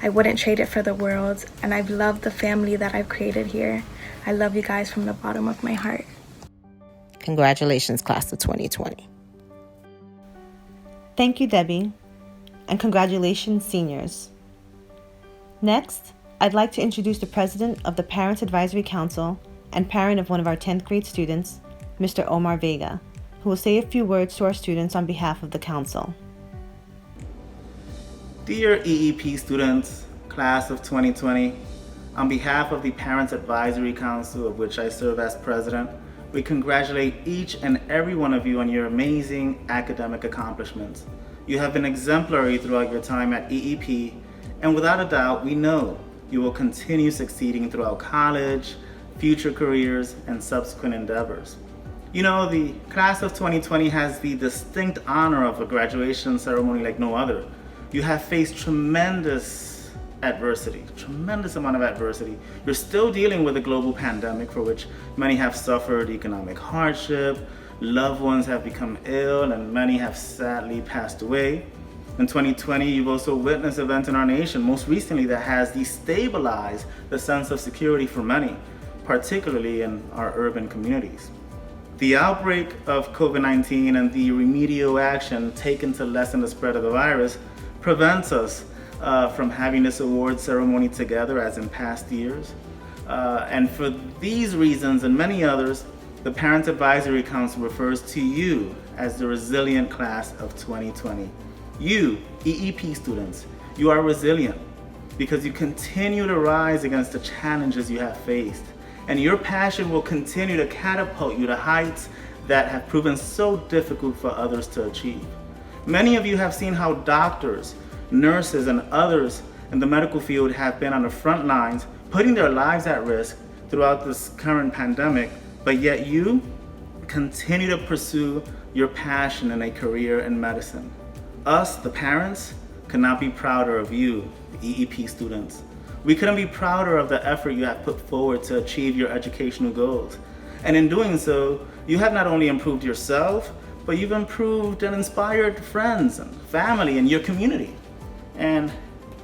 I wouldn't trade it for the world, and I've loved the family that I've created here. I love you guys from the bottom of my heart. Congratulations, class of 2020. Thank you, Debbie, and congratulations, seniors. Next, I'd like to introduce the president of the Parents Advisory Council and parent of one of our 10th grade students, Mr. Omar Vega, who will say a few words to our students on behalf of the council. Dear EEP students, class of 2020, on behalf of the Parents Advisory Council, of which I serve as president, We congratulate each and every one of you on your amazing academic accomplishments. You have been exemplary throughout your time at EEP, and without a doubt, we know you will continue succeeding throughout college, future careers, and subsequent endeavors. You know, the class of 2020 has the distinct honor of a graduation ceremony like no other. You have faced tremendous amount of adversity. You're still dealing with a global pandemic for which many have suffered economic hardship, loved ones have become ill, and many have sadly passed away. In 2020, you've also witnessed events in our nation, most recently that has destabilized the sense of security for many, particularly in our urban communities. The outbreak of COVID-19 and the remedial action taken to lessen the spread of the virus prevents us from having this award ceremony together as in past years. And for these reasons and many others, the Parent Advisory Council refers to you as the resilient class of 2020. You, EEP students, you are resilient because you continue to rise against the challenges you have faced. And your passion will continue to catapult you to heights that have proven so difficult for others to achieve. Many of you have seen how doctors, nurses, and others in the medical field have been on the front lines, putting their lives at risk throughout this current pandemic, but yet you continue to pursue your passion in a career in medicine. Us, the parents, could not be prouder of you, the EEP students. We couldn't be prouder of the effort you have put forward to achieve your educational goals. And in doing so, you have not only improved yourself, but you've improved and inspired friends and family in your community. And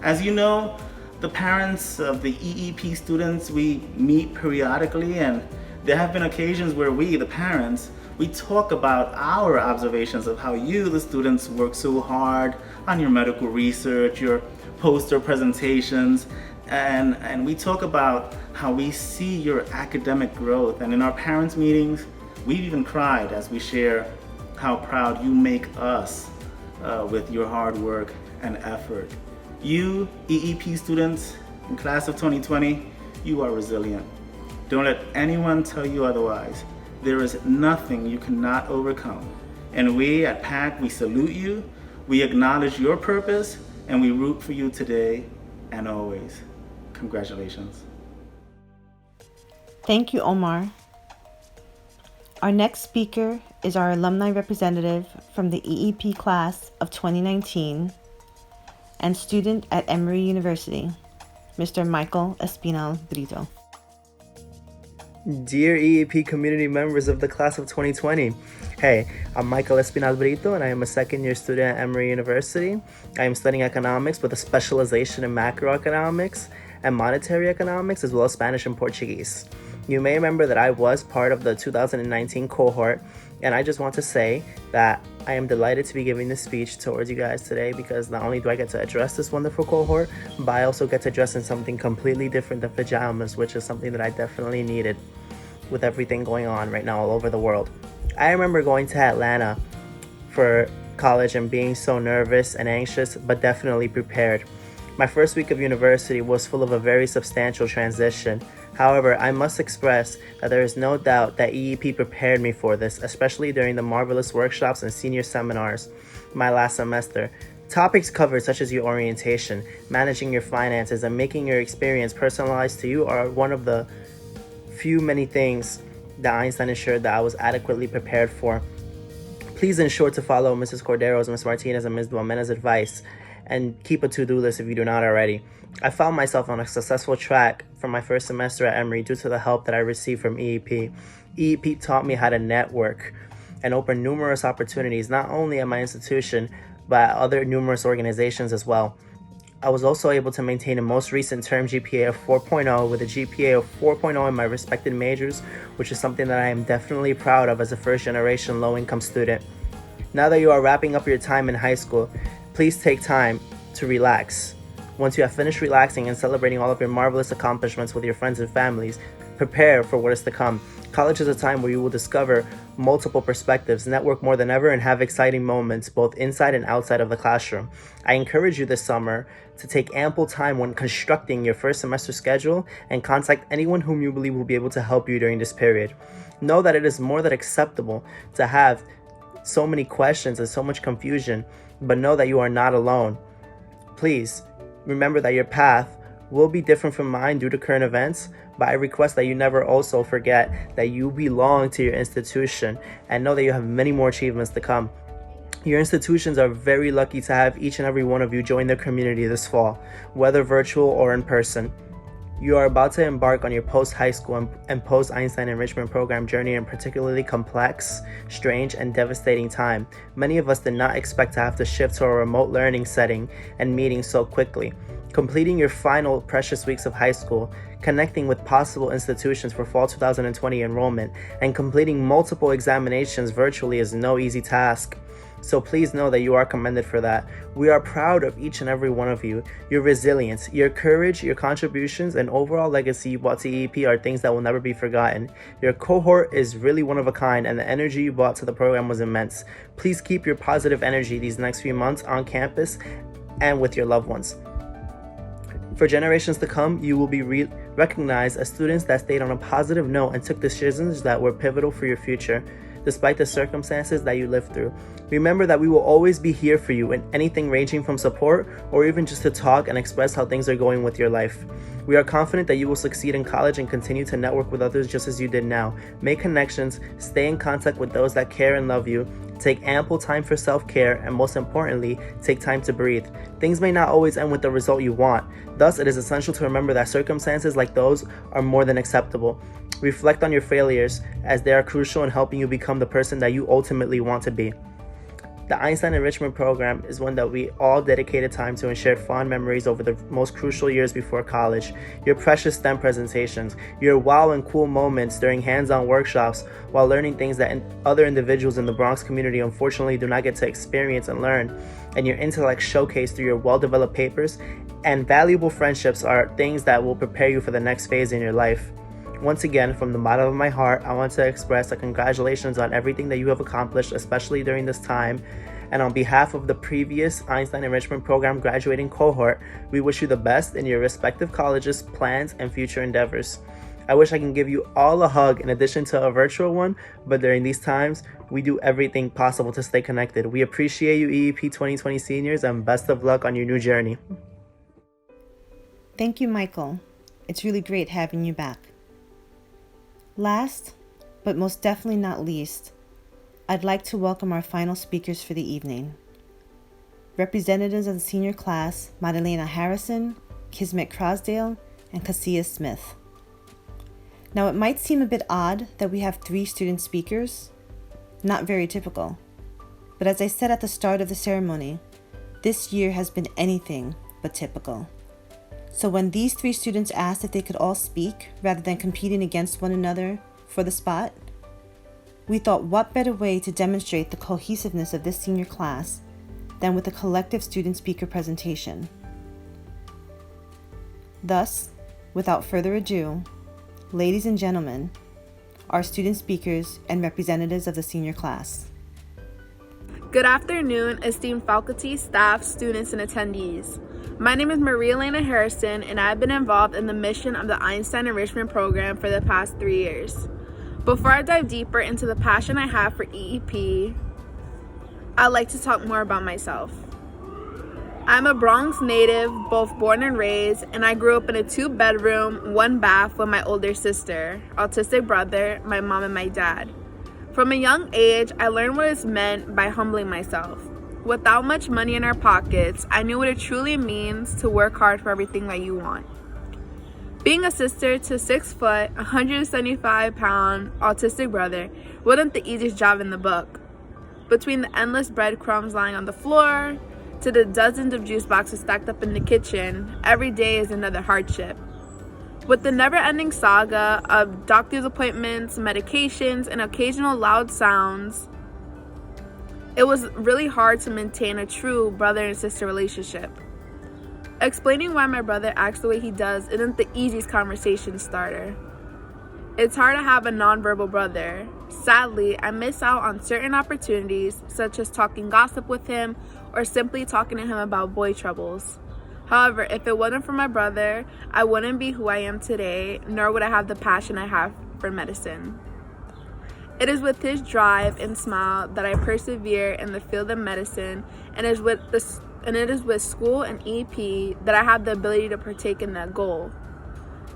as you know, the parents of the EEP students, we meet periodically, and there have been occasions where we, the parents, we talk about our observations of how you, the students, work so hard on your medical research, your poster presentations, and we talk about how we see your academic growth. And in our parents' meetings, we've even cried as we share how proud you make us with your hard work and effort. You, EEP students in class of 2020, you are resilient. Don't let anyone tell you otherwise. There is nothing you cannot overcome. And we at PAC, we salute you, we acknowledge your purpose, and we root for you today and always. Congratulations. Thank you, Omar. Our next speaker is our alumni representative from the EEP class of 2019 and student at Emory University, Mr. Michael Espinal Brito. Dear EEP community members of the class of 2020, hey, I'm Michael Espinal Brito and I am a second-year student at Emory University. I am studying economics with a specialization in macroeconomics and monetary economics, as well as Spanish and Portuguese. You may remember that I was part of the 2019 cohort, and I just want to say that I am delighted to be giving this speech towards you guys today, because not only do I get to address this wonderful cohort, but I also get to address in something completely different than pajamas, which is something that I definitely needed with everything going on right now all over the world. I remember going to Atlanta for college and being so nervous and anxious, but definitely prepared. My first week of university was full of a very substantial transition. However, I must express that there is no doubt that EEP prepared me for this, especially during the marvelous workshops and senior seminars my last semester. Topics covered such as your orientation, managing your finances, and making your experience personalized to you are one of the few many things that Einstein ensured that I was adequately prepared for. Please ensure to follow Mrs. Cordero's, Ms. Martinez, and Ms. Duamena's advice, and keep a to-do list if you do not already. I found myself on a successful track for my first semester at Emory due to the help that I received from EEP. EEP taught me how to network and open numerous opportunities, not only at my institution, but at other numerous organizations as well. I was also able to maintain a most recent term GPA of 4.0 with a GPA of 4.0 in my respected majors, which is something that I am definitely proud of as a first-generation low-income student. Now that you are wrapping up your time in high school, please take time to relax. Once you have finished relaxing and celebrating all of your marvelous accomplishments with your friends and families, prepare for what is to come. College is a time where you will discover multiple perspectives, network more than ever, and have exciting moments both inside and outside of the classroom. I encourage you this summer to take ample time when constructing your first semester schedule and contact anyone whom you believe will be able to help you during this period. Know that it is more than acceptable to have so many questions and so much confusion, but know that you are not alone. Please remember that your path will be different from mine due to current events, but I request that you never also forget that you belong to your institution and know that you have many more achievements to come. Your institutions are very lucky to have each and every one of you join their community this fall, whether virtual or in person. You are about to embark on your post-high school and post-Einstein Enrichment Program journey in a particularly complex, strange, and devastating time. Many of us did not expect to have to shift to a remote learning setting and meetings so quickly. Completing your final precious weeks of high school, connecting with possible institutions for fall 2020 enrollment, and completing multiple examinations virtually is no easy task. So please know that you are commended for that. We are proud of each and every one of you. Your resilience, your courage, your contributions, and overall legacy you brought to EEP are things that will never be forgotten. Your cohort is really one of a kind, and the energy you brought to the program was immense. Please keep your positive energy these next few months on campus and with your loved ones. For generations to come, you will be recognized as students that stayed on a positive note and took decisions that were pivotal for your future, despite the circumstances that you lived through. Remember that we will always be here for you in anything ranging from support or even just to talk and express how things are going with your life. We are confident that you will succeed in college and continue to network with others just as you did now. Make connections, stay in contact with those that care and love you, take ample time for self-care, and most importantly, take time to breathe. Things may not always end with the result you want. Thus, it is essential to remember that circumstances like those are more than acceptable. Reflect on your failures as they are crucial in helping you become the person that you ultimately want to be. The Einstein Enrichment Program is one that we all dedicated time to and shared fond memories over the most crucial years before college. Your precious STEM presentations, your wow and cool moments during hands-on workshops while learning things that other individuals in the Bronx community unfortunately do not get to experience and learn, and your intellect showcased through your well-developed papers and valuable friendships are things that will prepare you for the next phase in your life. Once again, from the bottom of my heart, I want to express a congratulations on everything that you have accomplished, especially during this time. And on behalf of the previous Einstein Enrichment Program graduating cohort, we wish you the best in your respective colleges, plans, and future endeavors. I wish I can give you all a hug in addition to a virtual one, but during these times, we do everything possible to stay connected. We appreciate you, EEP 2020 seniors, and best of luck on your new journey. Thank you, Michael. It's really great having you back. Last, but most definitely not least, I'd like to welcome our final speakers for the evening. Representatives of the senior class, Madalena Harrison, Kismet Crosdale, and Cassia Smith. Now, it might seem a bit odd that we have 3 student speakers. Not very typical. But as I said at the start of the ceremony, this year has been anything but typical. So when these 3 students asked if they could all speak rather than competing against one another for the spot, we thought what better way to demonstrate the cohesiveness of this senior class than with a collective student speaker presentation. Thus, without further ado, ladies and gentlemen, our student speakers and representatives of the senior class. Good afternoon, esteemed faculty, staff, students, and attendees. My name is Maria Elena Harrison, and I've been involved in the mission of the Einstein Enrichment Program for the past 3 years. Before I dive deeper into the passion I have for EEP, I'd like to talk more about myself. I'm a Bronx native, both born and raised, and I grew up in a 2-bedroom, 1-bath with my older sister, autistic brother, my mom, and my dad. From a young age, I learned what it meant by humbling myself. Without much money in our pockets, I knew what it truly means to work hard for everything that you want. Being a sister to 6 foot, 175-pound autistic brother wasn't the easiest job in the book. Between the endless breadcrumbs lying on the floor to the dozens of juice boxes stacked up in the kitchen, every day is another hardship. With the never-ending saga of doctor's appointments, medications, and occasional loud sounds, it was really hard to maintain a true brother and sister relationship. Explaining why my brother acts the way he does isn't the easiest conversation starter. It's hard to have a nonverbal brother. Sadly, I miss out on certain opportunities, such as talking gossip with him or simply talking to him about boy troubles. However, if it wasn't for my brother, I wouldn't be who I am today, nor would I have the passion I have for medicine. It is with his drive and smile that I persevere in the field of medicine, and it is with school and EP that I have the ability to partake in that goal.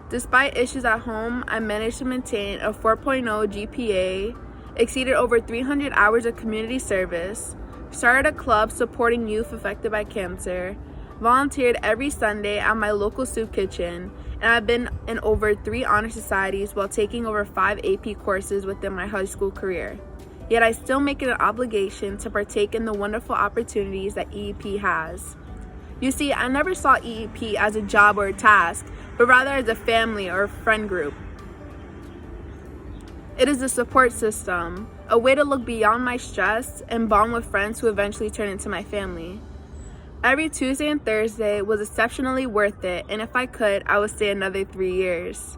Despite issues at home, I managed to maintain a 4.0 GPA, exceeded over 300 hours of community service, started a club supporting youth affected by cancer, volunteered every Sunday at my local soup kitchen, and I've been in over 3 honor societies while taking over 5 AP courses within my high school career. Yet I still make it an obligation to partake in the wonderful opportunities that EEP has. You see, I never saw EEP as a job or a task, but rather as a family or a friend group. It is a support system, a way to look beyond my stress and bond with friends who eventually turn into my family. Every Tuesday and Thursday was exceptionally worth it, and if I could, I would stay another 3 years.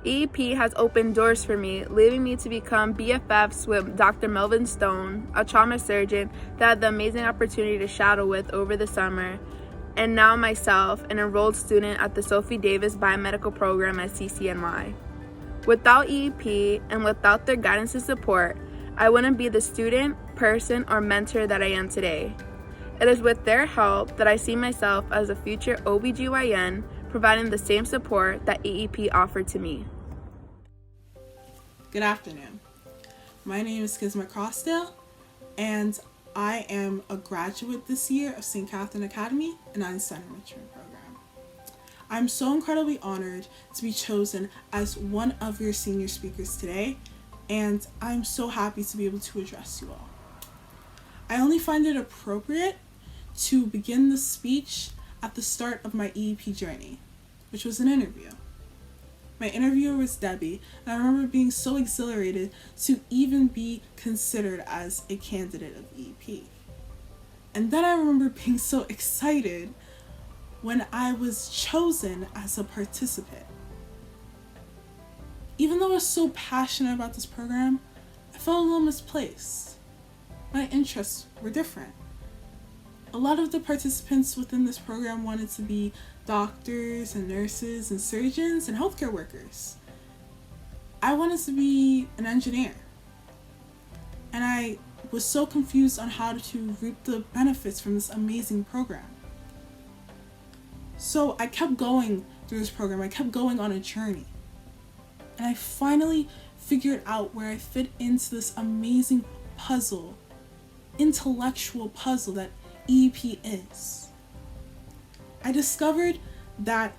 EEP has opened doors for me, leading me to become BFFs with Dr. Melvin Stone, a trauma surgeon that I had the amazing opportunity to shadow with over the summer, and now myself, an enrolled student at the Sophie Davis Biomedical Program at CCNY. Without EEP and without their guidance and support, I wouldn't be the student, person, or mentor that I am today. It is with their help that I see myself as a future OBGYN, providing the same support that EEP offered to me. Good afternoon. My name is Kisma Crossdale, and I am a graduate this year of St. Catherine Academy and Einstein Enrichment Program. I'm so incredibly honored to be chosen as one of your senior speakers today, and I'm so happy to be able to address you all. I only find it appropriate to begin the speech at the start of my EEP journey, which was an interview. My interviewer was Debbie, and I remember being so exhilarated to even be considered as a candidate of EEP. And then I remember being so excited when I was chosen as a participant. Even though I was so passionate about this program, I felt a little misplaced. My interests were different. A lot of the participants within this program wanted to be doctors and nurses and surgeons and healthcare workers. I wanted to be an engineer. And I was so confused on how to reap the benefits from this amazing program. So I kept going through this program. I kept going on a journey. And I finally figured out where I fit into this amazing puzzle, intellectual puzzle that EEP is. I discovered that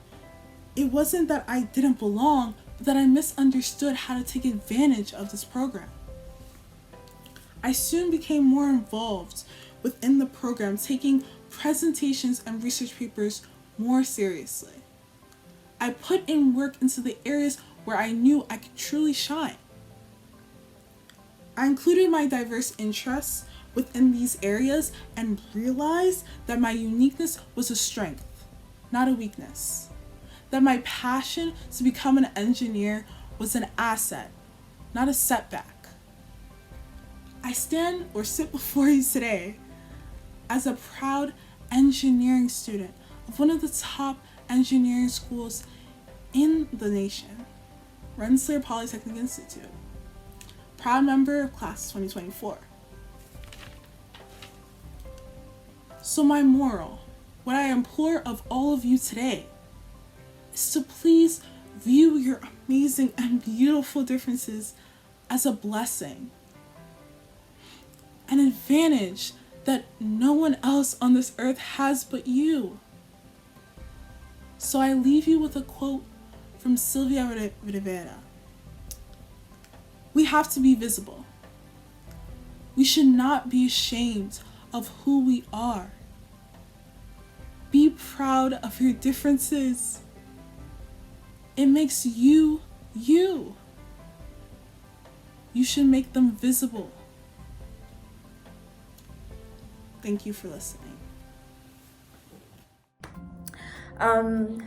it wasn't that I didn't belong, but that I misunderstood how to take advantage of this program. I soon became more involved within the program, taking presentations and research papers more seriously. I put in work into the areas where I knew I could truly shine. I included my diverse interests within these areas and realized that my uniqueness was a strength, not a weakness. That my passion to become an engineer was an asset, not a setback. I stand or sit before you today as a proud engineering student of one of the top engineering schools in the nation, Rensselaer Polytechnic Institute, proud member of class 2024. So my moral, what I implore of all of you today, is to please view your amazing and beautiful differences as a blessing, an advantage that no one else on this earth has but you. So I leave you with a quote from Silvia Rivera. We have to be visible. We should not be ashamed of who we are. Be proud of your differences. It makes you, you. You should make them visible. Thank you for listening.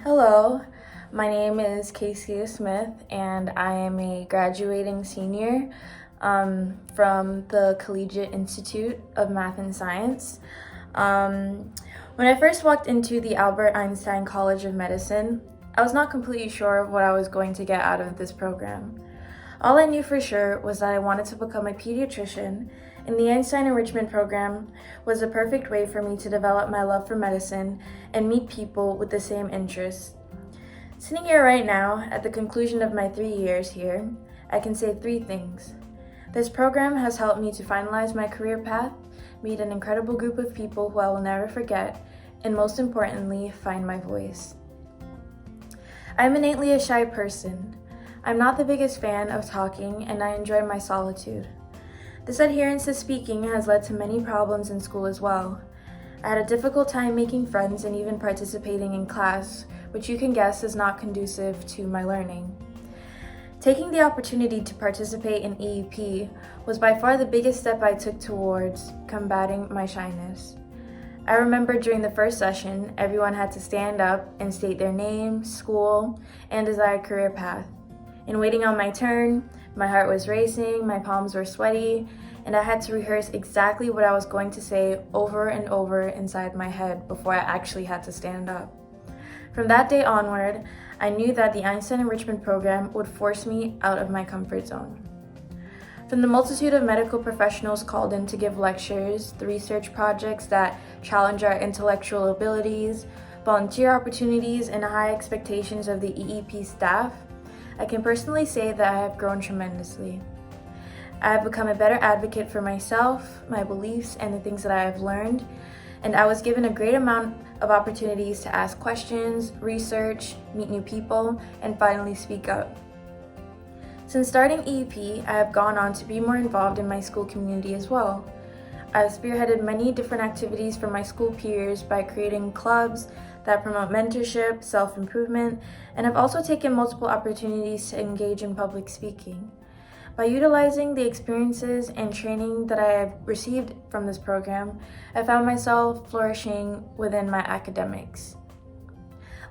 Hello. My name is Casey Smith, and I am a graduating senior from the Collegiate Institute of Math and Science. When I first walked into the Albert Einstein College of Medicine, I was not completely sure of what I was going to get out of this program. All I knew for sure was that I wanted to become a pediatrician, and the Einstein Enrichment Program was the perfect way for me to develop my love for medicine and meet people with the same interests. Sitting here right now, at the conclusion of my 3 years here, I can say 3 things. This program has helped me to finalize my career path, meet an incredible group of people who I will never forget, and most importantly, find my voice. I'm innately a shy person. I'm not the biggest fan of talking, and I enjoy my solitude. This adherence to speaking has led to many problems in school as well. I had a difficult time making friends and even participating in class, which you can guess is not conducive to my learning. Taking the opportunity to participate in EEP was by far the biggest step I took towards combating my shyness. I remember during the first session, everyone had to stand up and state their name, school, and desired career path. In waiting on my turn, my heart was racing, my palms were sweaty, and I had to rehearse exactly what I was going to say over and over inside my head before I actually had to stand up. From that day onward, I knew that the Einstein Enrichment Program would force me out of my comfort zone. From the multitude of medical professionals called in to give lectures, the research projects that challenge our intellectual abilities, volunteer opportunities, and high expectations of the EEP staff, I can personally say that I have grown tremendously. I have become a better advocate for myself, my beliefs, and the things that I have learned, and I was given a great amount of opportunities to ask questions, research, meet new people, and finally speak up. Since starting EEP, I have gone on to be more involved in my school community as well. I've spearheaded many different activities for my school peers by creating clubs that promote mentorship, self-improvement, and I've also taken multiple opportunities to engage in public speaking. By utilizing the experiences and training that I have received from this program, I found myself flourishing within my academics.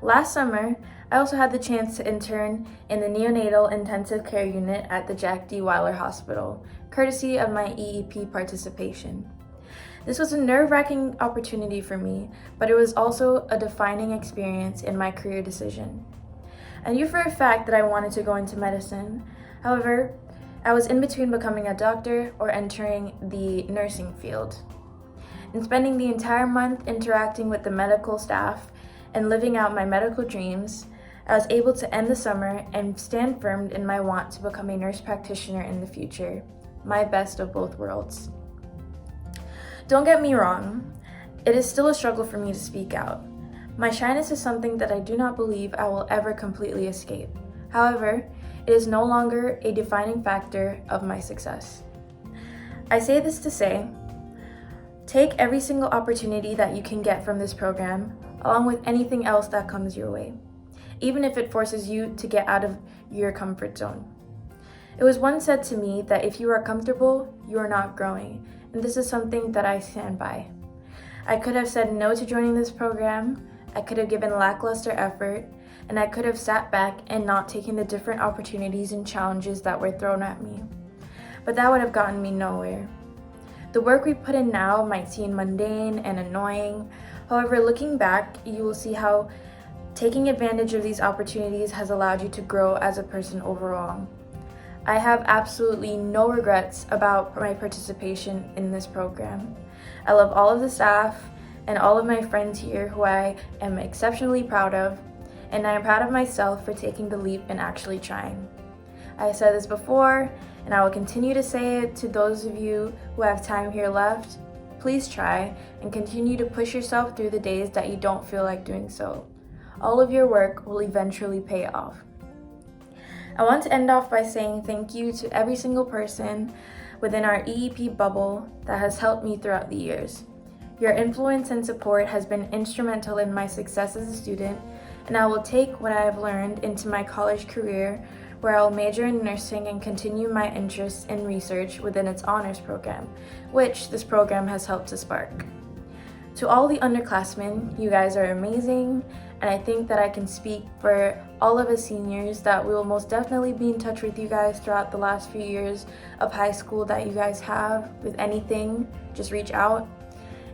Last summer, I also had the chance to intern in the neonatal intensive care unit at the Jack D. Weiler Hospital, courtesy of my EEP participation. This was a nerve-wracking opportunity for me, but it was also a defining experience in my career decision. I knew for a fact that I wanted to go into medicine. However, I was in between becoming a doctor or entering the nursing field. In spending the entire month interacting with the medical staff and living out my medical dreams, I was able to end the summer and stand firm in my want to become a nurse practitioner in the future, my best of both worlds. Don't get me wrong, it is still a struggle for me to speak out. My shyness is something that I do not believe I will ever completely escape. However, it is no longer a defining factor of my success. I say this to say, take every single opportunity that you can get from this program, along with anything else that comes your way, even if it forces you to get out of your comfort zone. It was once said to me that if you are comfortable, you are not growing, and this is something that I stand by. I could have said no to joining this program, I could have given lackluster effort, and I could have sat back and not taken the different opportunities and challenges that were thrown at me. But that would have gotten me nowhere. The work we put in now might seem mundane and annoying. However, looking back, you will see how taking advantage of these opportunities has allowed you to grow as a person overall. I have absolutely no regrets about my participation in this program. I love all of the staff and all of my friends here who I am exceptionally proud of, and I am proud of myself for taking the leap and actually trying. I have said this before, and I will continue to say it to those of you who have time here left. Please try and continue to push yourself through the days that you don't feel like doing so. All of your work will eventually pay off. I want to end off by saying thank you to every single person within our EEP bubble that has helped me throughout the years. Your influence and support has been instrumental in my success as a student, and I will take what I have learned into my college career, where I will major in nursing and continue my interest in research within its honors program, which this program has helped to spark. To all the underclassmen, you guys are amazing, and I think that I can speak for all of us seniors that we will most definitely be in touch with you guys throughout the last few years of high school that you guys have. With anything, just reach out.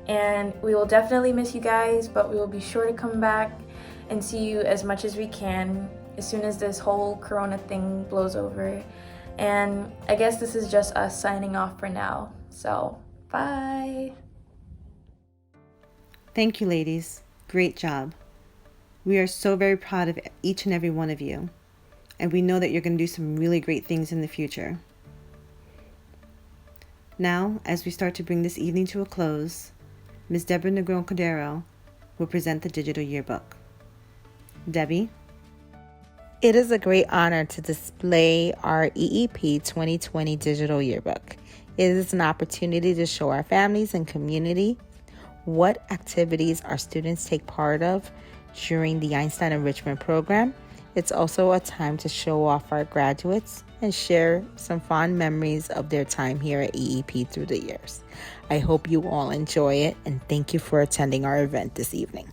And we will definitely miss you guys, but we will be sure to come back and see you as much as we can as soon as this whole corona thing blows over. And I guess this is just us signing off for now. So, bye. Thank you, ladies. Great job. We are so very proud of each and every one of you, and we know that you're going to do some really great things in the future. Now, as we start to bring this evening to a close, Ms. Deborah Negron-Cordero will present the digital yearbook. Debbie? It is a great honor to display our EEP 2020 digital yearbook. It is an opportunity to show our families and community what activities our students take part of during the Einstein Enrichment Program. It's also a time to show off our graduates and share some fond memories of their time here at EEP through the years. I hope you all enjoy it, and thank you for attending our event this evening.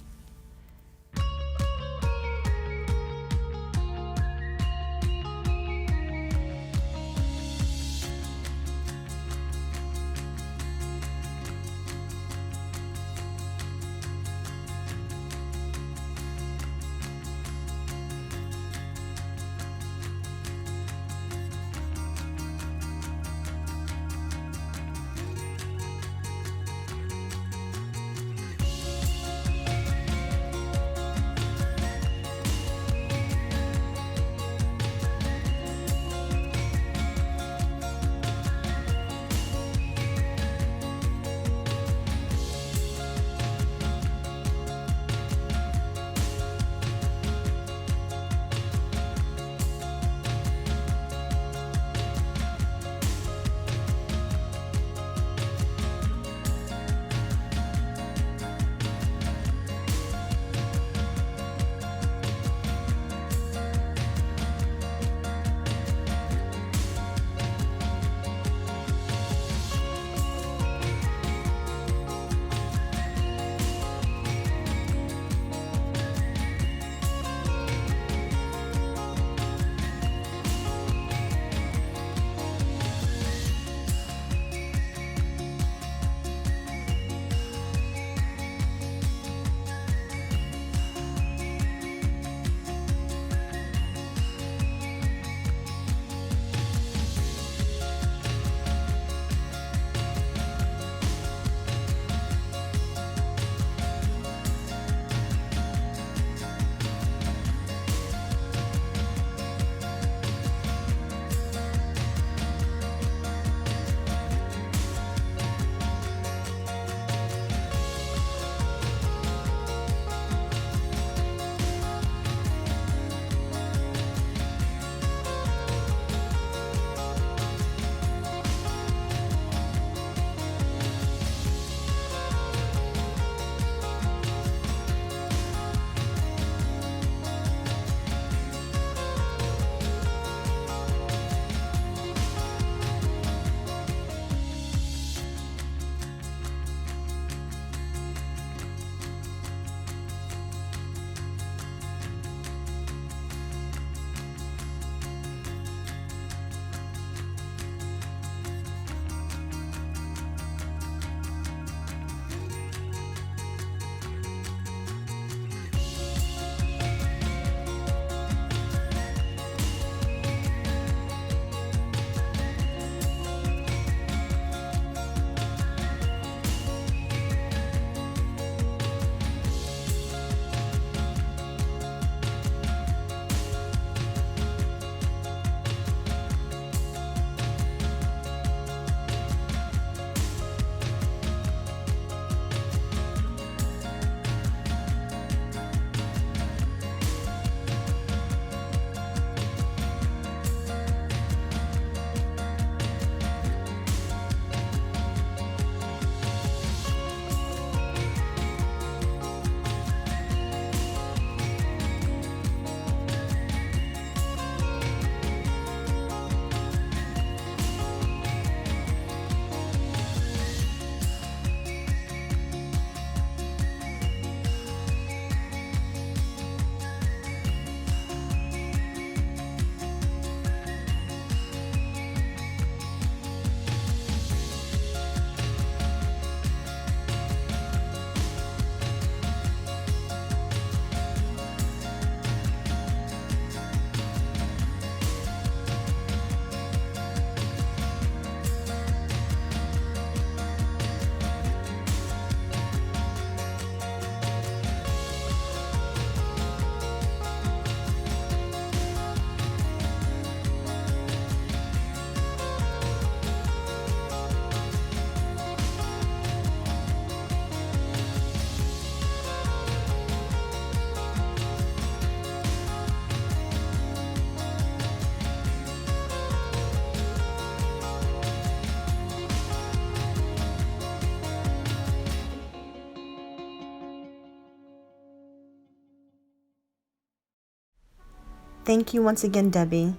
Thank you once again, Debbie.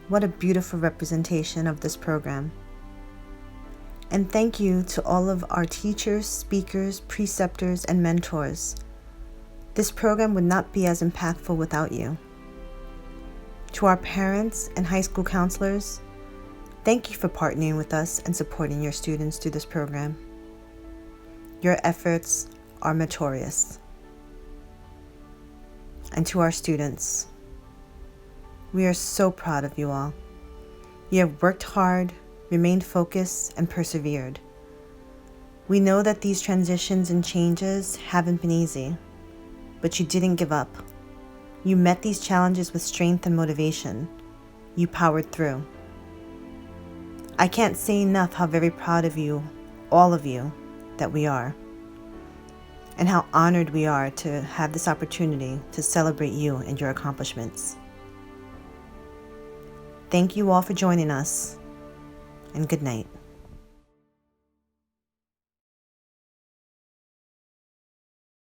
What a beautiful representation of this program. And thank you to all of our teachers, speakers, preceptors, and mentors. This program would not be as impactful without you. To our parents and high school counselors, thank you for partnering with us and supporting your students through this program. Your efforts are meritorious. And to our students, we are so proud of you all. You have worked hard, remained focused, and persevered. We know that these transitions and changes haven't been easy, but you didn't give up. You met these challenges with strength and motivation. You powered through. I can't say enough how very proud of you, all of you, that we are, and how honored we are to have this opportunity to celebrate you and your accomplishments. Thank you all for joining us, and good night.